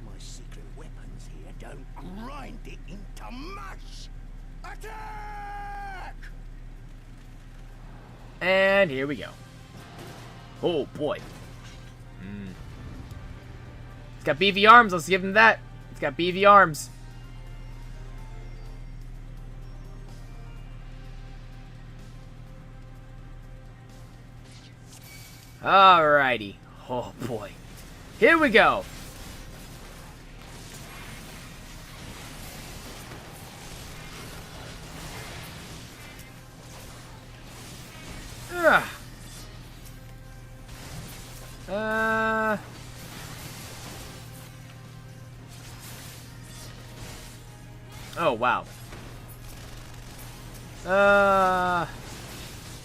my secret weapons here don't grind it into mush. Attack! And here we go. Oh, boy. It's got beefy arms. Let's give him that. It's got beefy arms. Alrighty. Oh, boy. Here we go. Oh, wow.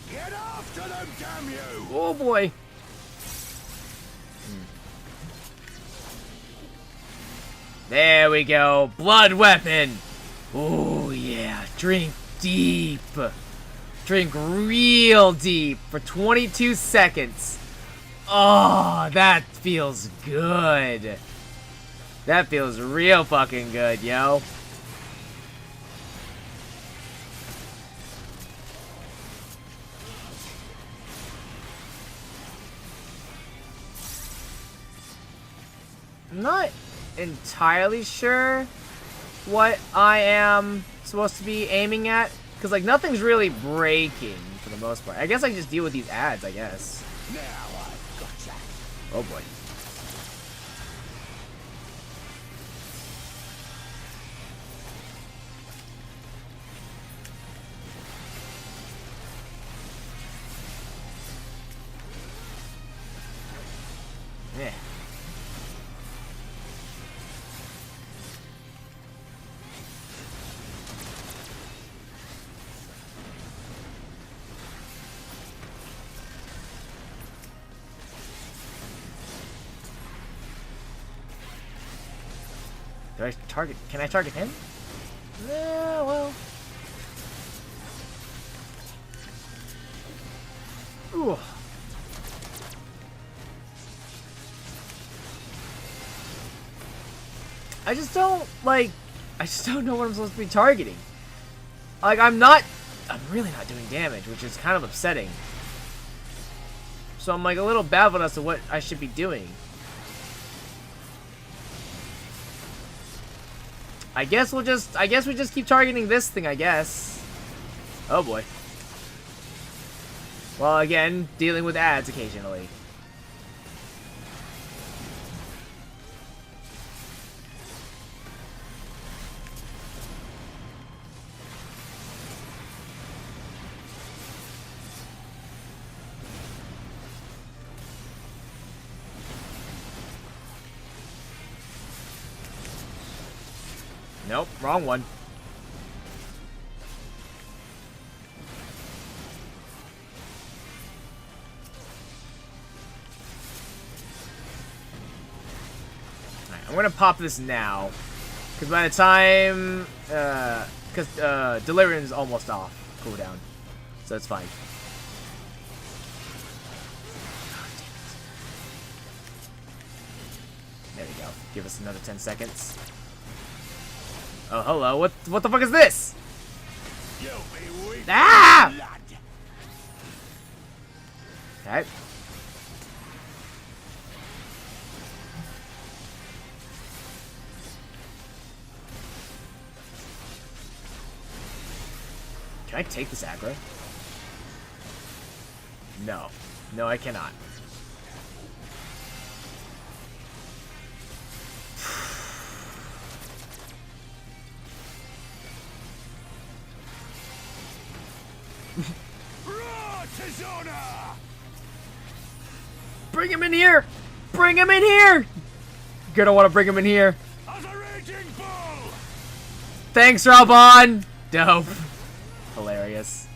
Get after them, damn you! Oh, boy. There we go. Blood weapon. Oh, yeah. Drink deep. Drink real deep for 22 seconds. Oh, that feels good. That feels real fucking good, yo. I'm not entirely sure what I am supposed to be aiming at, because like nothing's really breaking for the most part. I guess I just deal with these ads, I guess. Now I've gotcha. Oh boy. Yeah. Do I target? Can I target him? Yeah, well. Ooh. I just don't know what I'm supposed to be targeting. Like, I'm really not doing damage, which is kind of upsetting. So I'm like a little baffled as to what I should be doing. I guess we just keep targeting this thing, I guess. Oh boy. Well, again, dealing with ads occasionally. Nope, wrong one. Alright, I'm gonna pop this now. Because by the time because Delirium is almost off cooldown, so it's fine. There we go. Give us another 10 seconds. Oh, hello. What the fuck is this? Ah! Okay. Can I take this aggro? No. No, I cannot. Bring him in here! Bring him in here! You're gonna want to bring him in here. Thanks, Rabon! Dope. Hilarious.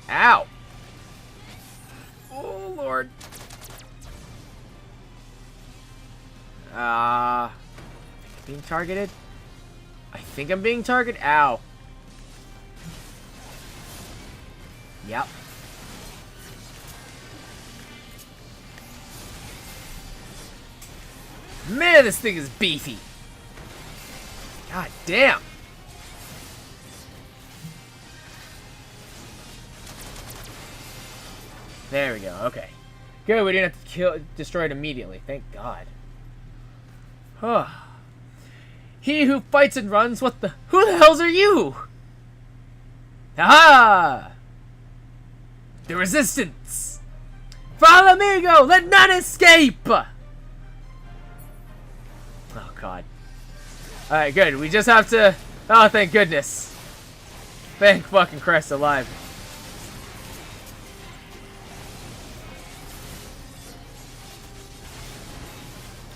Ow! Oh, Lord. Being targeted? I think I'm being targeted. Ow. Yep. Man, this thing is beefy. God damn. There we go. Okay. Good. We didn't have to destroy it immediately. Thank God. Huh. He who fights and runs. Who the hells are you? Aha! The resistance. Follow me, go. Let none escape. Oh God. All right, good. We just have to. Oh, thank goodness. Thank fucking Christ alive.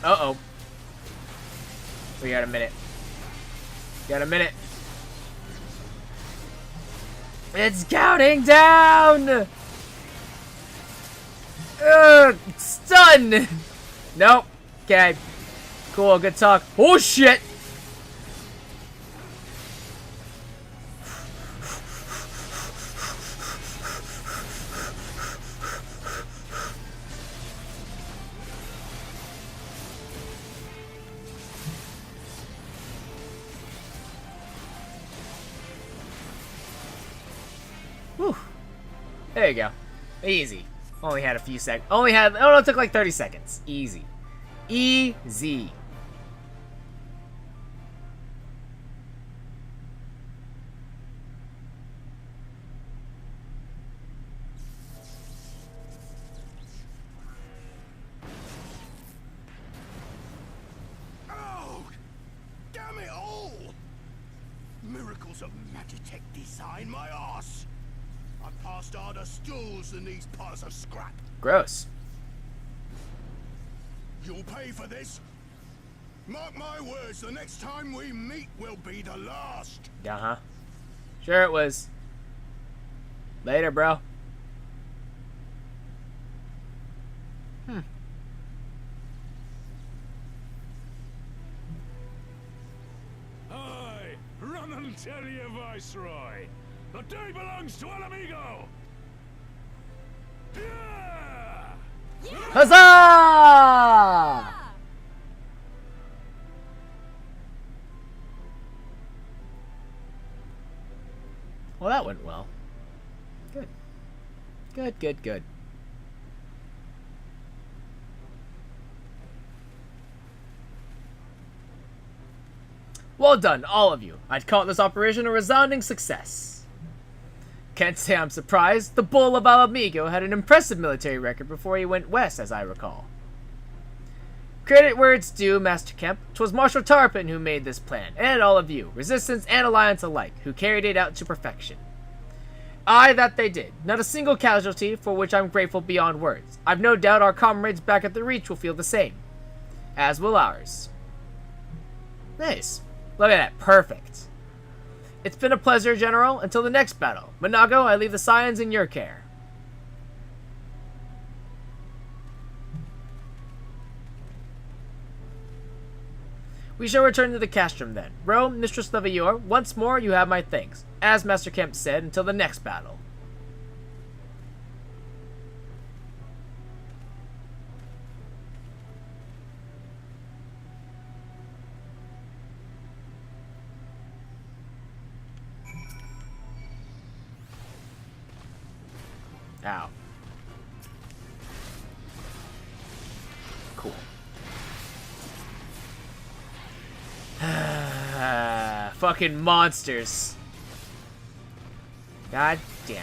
Uh-oh. We got a minute. Got a minute. It's counting down! Stun! Nope. Okay. Cool, good talk. Oh, shit! Whew. There you go. Easy. Only had a few seconds. Oh no, it took like 30 seconds. Easy. Easy. Oh! Damn it all! Miracles of Magitech design, my ass! I passed harder stools than these piles of scrap. Gross. You'll pay for this. Mark my words, the next time we meet will be the last. Uh-huh. Sure it was. Later, bro. Aye, run and tell your viceroy. The day belongs to Alamigo. Yeah! Huzzah! Well, that went well. Good. Good, good, good. Well done, all of you. I'd call this operation a resounding success. Can't say I'm surprised. The Bull of Alamigo had an impressive military record before he went west, as I recall. Credit where it's due, Master Kemp. 'Twas Marshal Tarpon who made this plan, and all of you, Resistance and Alliance alike, who carried it out to perfection. Aye, that they did. Not a single casualty, for which I'm grateful beyond words. I've no doubt our comrades back at the Reach will feel the same. As will ours. Nice. Look at that. Perfect. It's been a pleasure, General. Until the next battle. Monago, I leave the Scions in your care. We shall return to the castrum then. Ro, Mistress Levior, once more you have my thanks. As Master Kemp said, until the next battle. Ow. Cool. Fucking monsters. God damn it.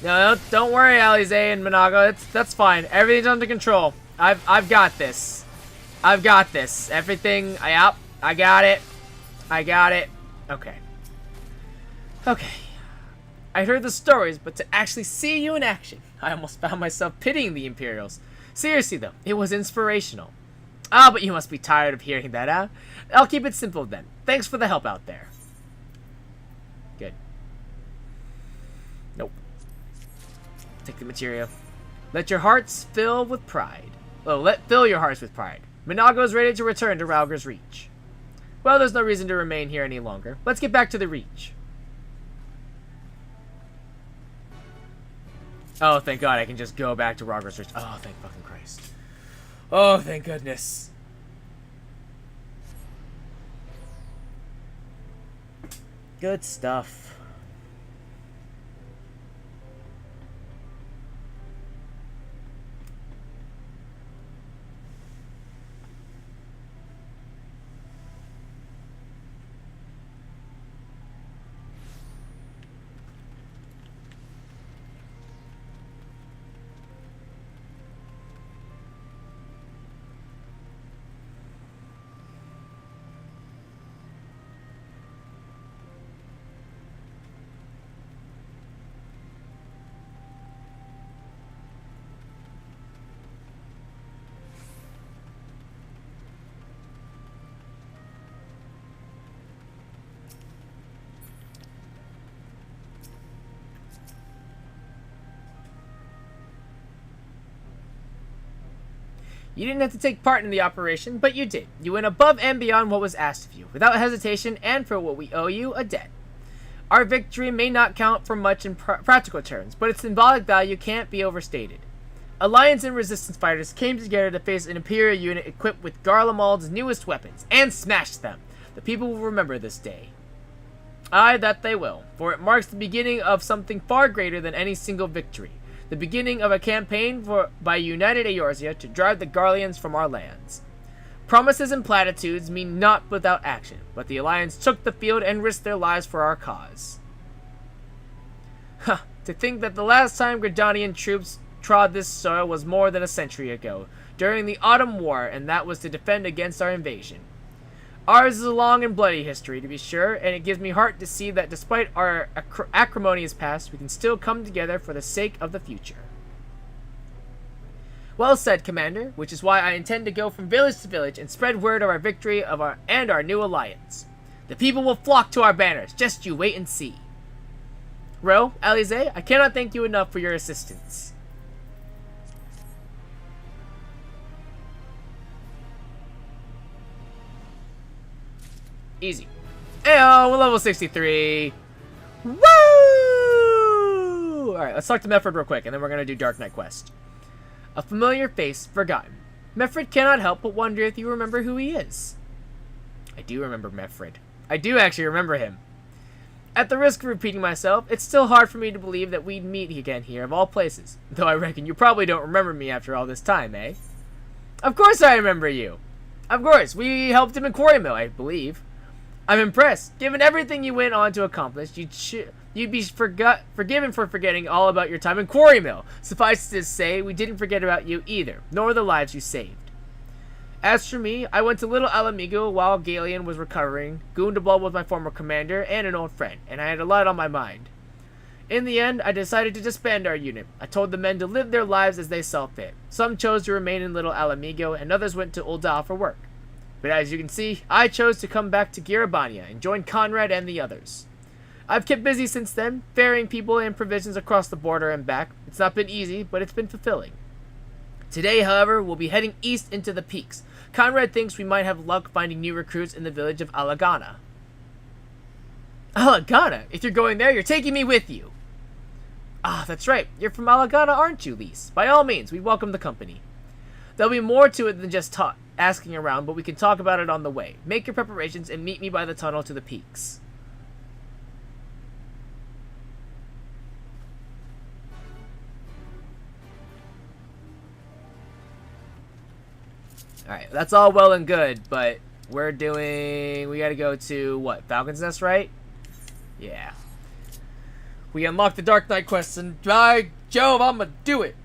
No, don't worry, Alize and Monago. That's fine. Everything's under control. I've got this. I've got this. Everything. Yep. I got it. I got it. Okay. Okay. I heard the stories, but to actually see you in action, I almost found myself pitying the Imperials. Seriously though, it was inspirational. Ah, but you must be tired of hearing that, huh? I'll keep it simple then. Thanks for the help out there. Good. Nope. Take the material. Let your hearts fill with pride. Oh, fill your hearts with pride. Monago is ready to return to Rauger's Reach. Well, there's no reason to remain here any longer. Let's get back to the Reach. Oh, thank God, I can just go back to Rauger's Reach. Oh, thank fucking Christ. Oh, thank goodness. Good stuff. You didn't have to take part in the operation, but you did. You went above and beyond what was asked of you, without hesitation, and for what we owe you, a debt. Our victory may not count for much in practical terms, but its symbolic value can't be overstated. Alliance and Resistance fighters came together to face an Imperial unit equipped with Garlemald's newest weapons, and smashed them. The people will remember this day. Aye, that they will, for it marks the beginning of something far greater than any single victory. The beginning of a campaign by United Eorzea to drive the Garleans from our lands. Promises and platitudes mean naught without action, but the Alliance took the field and risked their lives for our cause. Huh, to think that the last time Gridanian troops trod this soil was more than a century ago, during the Autumn War, and that was to defend against our invasion. Ours is a long and bloody history, to be sure, and it gives me heart to see that despite our acrimonious past, we can still come together for the sake of the future. Well said, Commander, which is why I intend to go from village to village and spread word of our victory and our new alliance. The people will flock to our banners, just you wait and see. Ro, Alize, I cannot thank you enough for your assistance. Easy. Ayo, we're level 63. Woo! Alright, let's talk to Meffred real quick, and then we're going to do Dark Knight Quest. A familiar face, forgotten. Meffred cannot help but wonder if you remember who he is. I do remember Meffred. I do actually remember him. At the risk of repeating myself, it's still hard for me to believe that we'd meet again here, of all places. Though I reckon you probably don't remember me after all this time, eh? Of course I remember you. Of course, we helped him in Quarry Mill, I believe. I'm impressed. Given everything you went on to accomplish, you'd be forgiven for forgetting all about your time in Quarry Mill. Suffice to say, we didn't forget about you either, nor the lives you saved. As for me, I went to Little Alamigo while Galeon was recovering. Gundabal was my former commander and an old friend, and I had a lot on my mind. In the end, I decided to disband our unit. I told the men to live their lives as they saw fit. Some chose to remain in Little Alamigo, and others went to Ul'dah for work. But as you can see, I chose to come back to Girabania and join Conrad and the others. I've kept busy since then, ferrying people and provisions across the border and back. It's not been easy, but it's been fulfilling. Today, however, we'll be heading east into the peaks. Conrad thinks we might have luck finding new recruits in the village of Alagana. Alagana? If you're going there, you're taking me with you. Ah, that's right. You're from Alagana, aren't you, Lise? By all means, we welcome the company. There'll be more to it than just asking around, but we can talk about it on the way. Make your preparations and meet me by the tunnel to the peaks. Alright, that's all well and good, but we gotta go to, what, Falcon's Nest, right? Yeah. We unlock the Dark Knight quest, and by Jove, I'm gonna do it!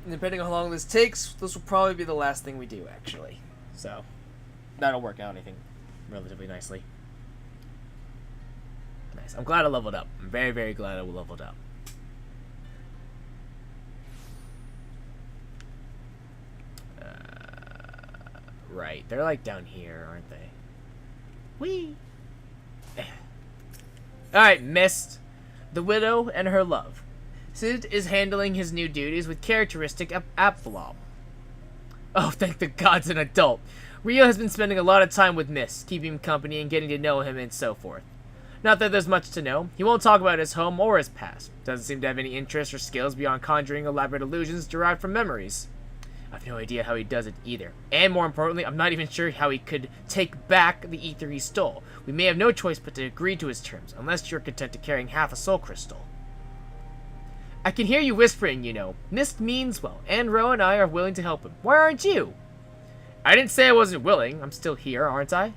And depending on how long this takes, this will probably be the last thing we do, actually. So, that'll work out, I think, relatively nicely. Nice. I'm glad I leveled up. I'm very, very glad I leveled up. Right. They're like down here, aren't they? Whee! Alright, Mist. The widow and her love. Sid is handling his new duties with characteristic aplomb. Oh, thank the gods, an adult. Rio has been spending a lot of time with Mist, keeping him company and getting to know him and so forth. Not that there's much to know. He won't talk about his home or his past. Doesn't seem to have any interest or skills beyond conjuring elaborate illusions derived from memories. I have no idea how he does it either. And more importantly, I'm not even sure how he could take back the ether he stole. We may have no choice but to agree to his terms, unless you're content to carrying half a soul crystal. I can hear you whispering, you know. Mist means well, and Ro and I are willing to help him. Why aren't you? I didn't say I wasn't willing. I'm still here, aren't I?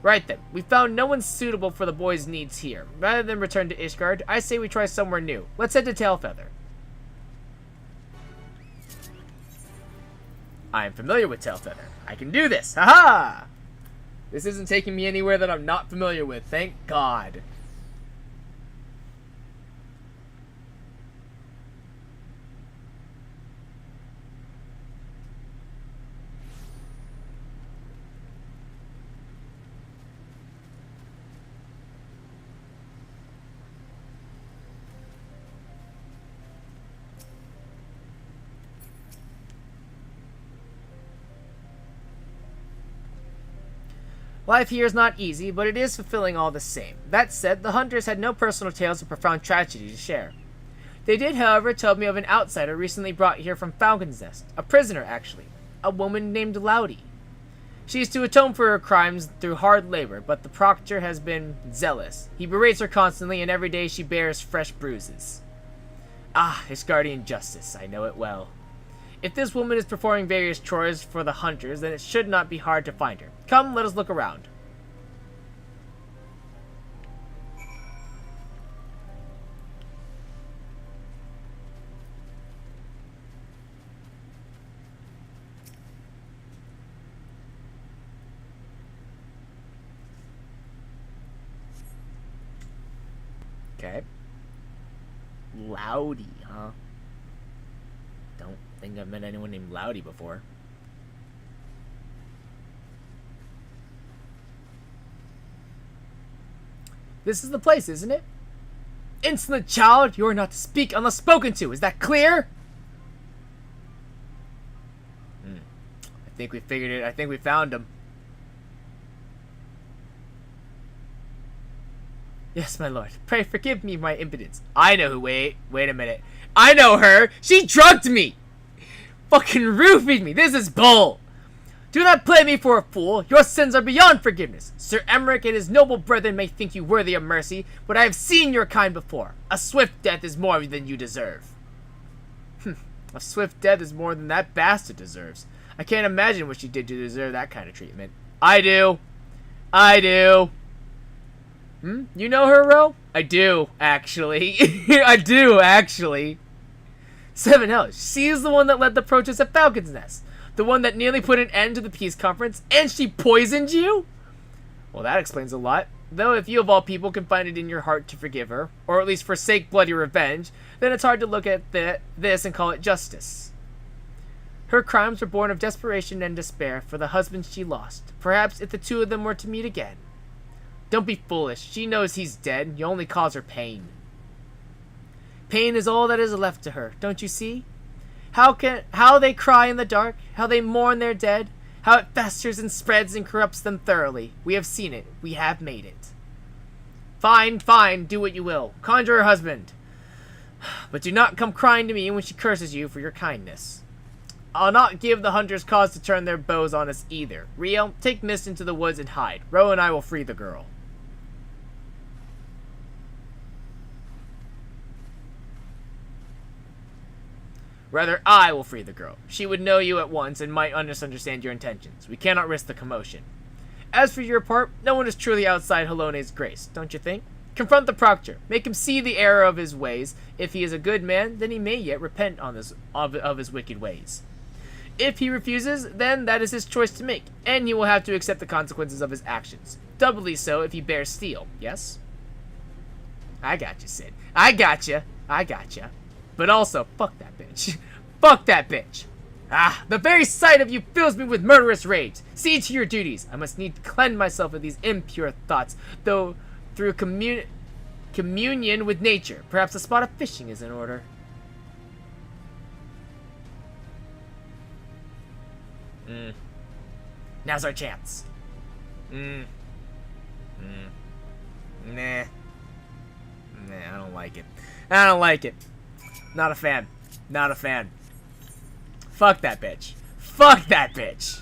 Right then. We found no one suitable for the boy's needs here. Rather than return to Ishgard, I say we try somewhere new. Let's head to Tailfeather. I am familiar with Tailfeather. I can do this. Haha! This isn't taking me anywhere that I'm not familiar with. Thank God. Life here is not easy, but it is fulfilling all the same. That said, the hunters had no personal tales of profound tragedy to share. They did, however, tell me of an outsider recently brought here from Falcon's Nest. A prisoner, actually. A woman named Laudy. She is to atone for her crimes through hard labor, but the proctor has been zealous. He berates her constantly, and every day she bears fresh bruises. Ah, his guardian justice. I know it well. If this woman is performing various chores for the hunters, then it should not be hard to find her. Come, let us look around. Okay. Laudy, huh? Don't think I've met anyone named Laudy before. This is the place, isn't it? Insolent child, you are not to speak unless spoken to. Is that clear? I think we figured it. I think we found him. Yes, my lord. Pray forgive me my impudence. I know who. Wait a minute. I know her. She drugged me. Fucking roofied me. This is bull. Do not play me for a fool. Your sins are beyond forgiveness. Sir Emmerich and his noble brethren may think you worthy of mercy, but I have seen your kind before. A swift death is more than you deserve. A swift death is more than that bastard deserves. I can't imagine what she did to deserve that kind of treatment. I do. I do. You know her, Ro? I do, actually. I do, actually. Seven Hells. She is the one that led the protest at Falcon's Nest. The one that nearly put an end to the peace conference, and she poisoned you? Well, that explains a lot. Though if you of all people can find it in your heart to forgive her, or at least forsake bloody revenge, then it's hard to look at this and call it justice. Her crimes were born of desperation and despair for the husband she lost. Perhaps if the two of them were to meet again. Don't be foolish. She knows he's dead. You only cause her pain. Pain is all that is left to her, don't you see? How they cry in the dark, how they mourn their dead, how it festers and spreads and corrupts them thoroughly. We have seen it. We have made it. Fine, fine, do what you will. Conjure her husband. But do not come crying to me when she curses you for your kindness. I'll not give the hunters cause to turn their bows on us either. Rio, take Mist into the woods and hide. Ro and I will free the girl. Rather, I will free the girl. She would know you at once and might misunderstand your intentions. We cannot risk the commotion. As for your part, no one is truly outside Halone's grace, don't you think? Confront the proctor. Make him see the error of his ways. If he is a good man, then he may yet repent of his wicked ways. If he refuses, then that is his choice to make, and he will have to accept the consequences of his actions. Doubly so if he bears steel, yes? I got you, Sid. I got you. But also, fuck that bitch. Fuck that bitch. Ah, the very sight of you fills me with murderous rage. See to your duties. I must need to cleanse myself of these impure thoughts, though through communion with nature. Perhaps a spot of fishing is in order. Now's our chance. Nah, I don't like it. Not a fan. Fuck that bitch.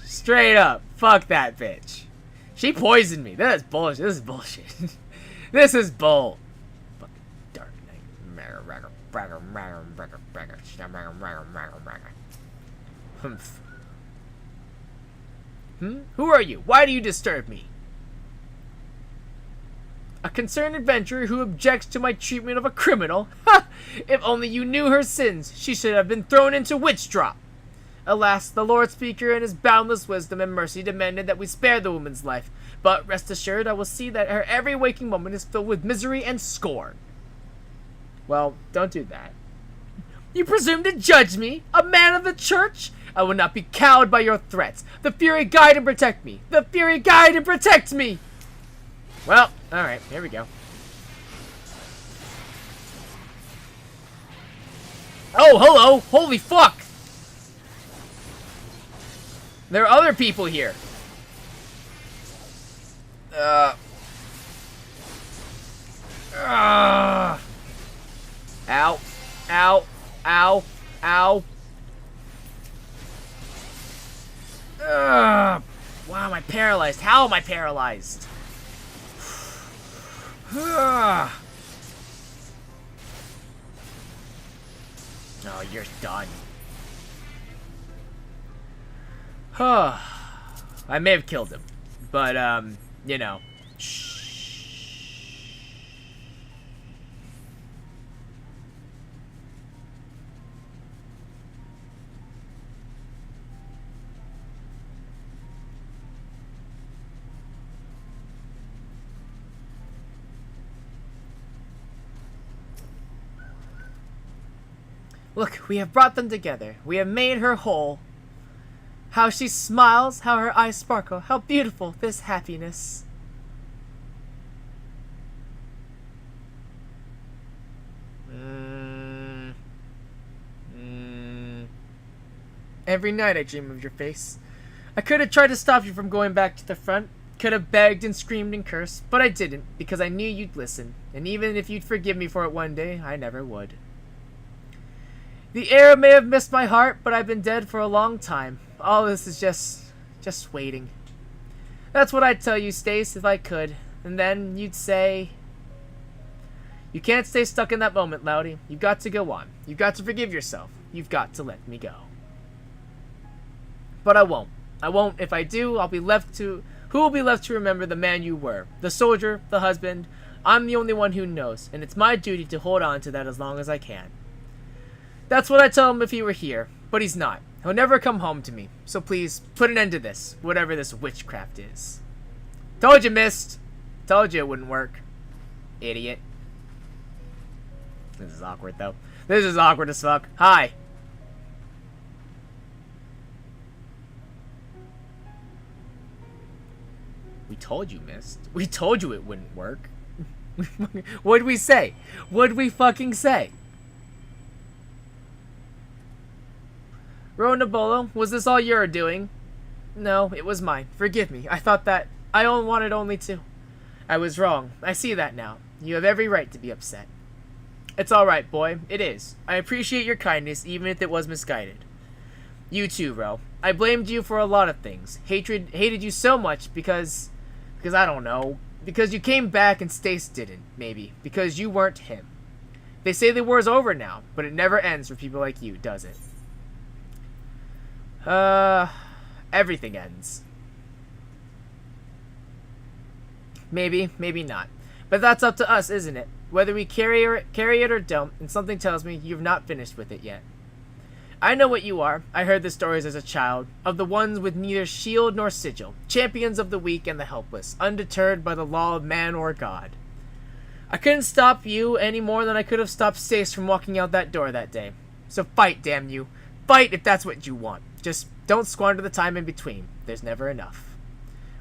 Straight up. Fuck that bitch. She poisoned me. This is bullshit. This is bull. Fucking Dark Knight. Who are you? Why do you disturb me? A concerned adventurer who objects to my treatment of a criminal? Ha! If only you knew her sins, she should have been thrown into witch drop. Alas, the Lord Speaker in his boundless wisdom and mercy demanded that we spare the woman's life. But rest assured, I will see that her every waking moment is filled with misery and scorn. Well, don't do that. You presume to judge me, a man of the church? I will not be cowed by your threats. The Fury guide and protect me. Well, alright, here we go. Oh, hello! Holy fuck! There are other people here. Ow. Ow. Ow. Ow. Why am I paralyzed? How am I paralyzed? Oh, you're done. I may have killed him, but, you know. Look, we have brought them together. We have made her whole. How she smiles, how her eyes sparkle, how beautiful this happiness. Every night I dream of your face. I could have tried to stop you from going back to the front. Could have begged and screamed and cursed, but I didn't, because I knew you'd listen. And even if you'd forgive me for it one day, I never would. The air may have missed my heart, but I've been dead for a long time. All this is just waiting. That's what I'd tell you, Stace, if I could. And then you'd say, you can't stay stuck in that moment, Loudy. You've got to go on. You've got to forgive yourself. You've got to let me go. But I won't. I won't. If I do, I'll be left to... Who will be left to remember the man you were? The soldier, the husband. I'm the only one who knows, and it's my duty to hold on to that as long as I can. That's what I'd tell him if he were here, but he's not. He'll never come home to me, so please, put an end to this, whatever this witchcraft is. Told you, Mist. Told you it wouldn't work. Idiot. This is awkward, though. This is awkward as fuck. Hi. We told you, Mist. We told you it wouldn't work. What'd we say? What'd we fucking say? Ronabolo, was this all your doing? No, it was mine. Forgive me. I thought that I wanted only to. I was wrong. I see that now. You have every right to be upset. It's alright, boy. It is. I appreciate your kindness, even if it was misguided. You too, Ro. I blamed you for a lot of things. Hated you so much because I don't know. Because you came back and Stace didn't, maybe. Because you weren't him. They say the war's over now, but it never ends for people like you, does it? Everything ends. Maybe, maybe not. But that's up to us, isn't it? Whether we carry it or don't, and something tells me you've not finished with it yet. I know what you are. I heard the stories as a child, of the ones with neither shield nor sigil, champions of the weak and the helpless, undeterred by the law of man or God. I couldn't stop you any more than I could have stopped Stace from walking out that door that day. So fight, damn you. Fight if that's what you want. Just don't squander the time in between. There's never enough.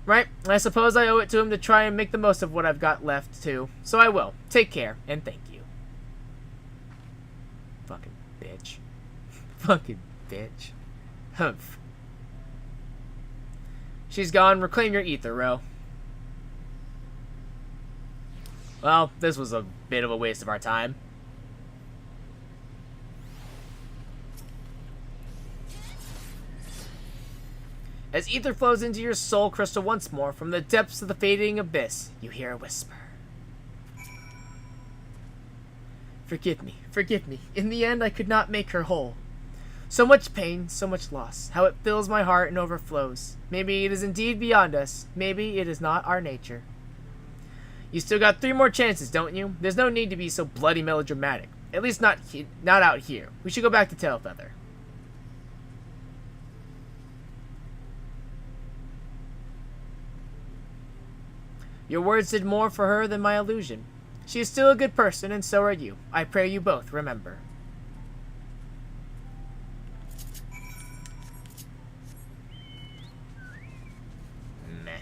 Right? I suppose I owe it to him to try and make the most of what I've got left, too. So I will. Take care, and thank you. Fucking bitch. Fucking bitch. Humph. She's gone. Reclaim your ether, Ro. Well, this was a bit of a waste of our time. As ether flows into your soul crystal once more, from the depths of the fading abyss, you hear a whisper. Forgive me, forgive me. In the end, I could not make her whole. So much pain, so much loss, how it fills my heart and overflows. Maybe it is indeed beyond us. Maybe it is not our nature. You still got 3 more chances, don't you? There's no need to be so bloody melodramatic. At least not out here. We should go back to Tailfeather. Your words did more for her than my illusion. She is still a good person, and so are you. I pray you both remember. Meh.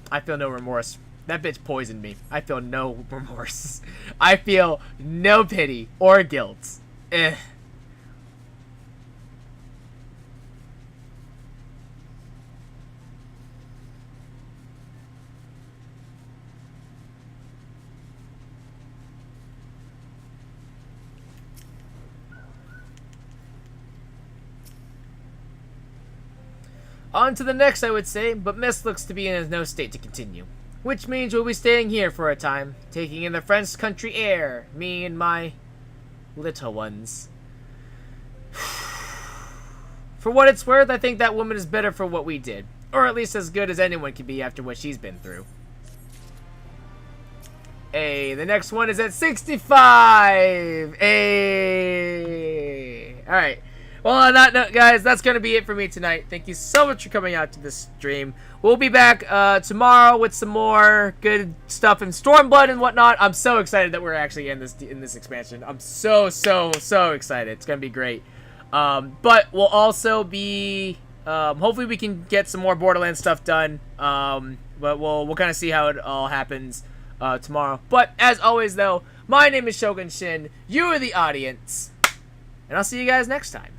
I feel no remorse. That bitch poisoned me. I feel no remorse. I feel no pity or guilt. Eh. On to the next, I would say, but Mist looks to be in no state to continue. Which means we'll be staying here for a time, taking in the French country air, me and my little ones. For what it's worth, I think that woman is better for what we did. Or at least as good as anyone can be after what she's been through. Hey, the next one is at 65! Hey! Alright. Well, on that note, guys, that's going to be it for me tonight. Thank you so much for coming out to this stream. We'll be back tomorrow with some more good stuff in Stormblood and whatnot. I'm so excited that we're actually in this expansion. I'm so excited. It's going to be great. But we'll also be... hopefully we can get some more Borderlands stuff done. But we'll kind of see how it all happens tomorrow. But as always, though, my name is Shogun Shin. You are the audience. And I'll see you guys next time.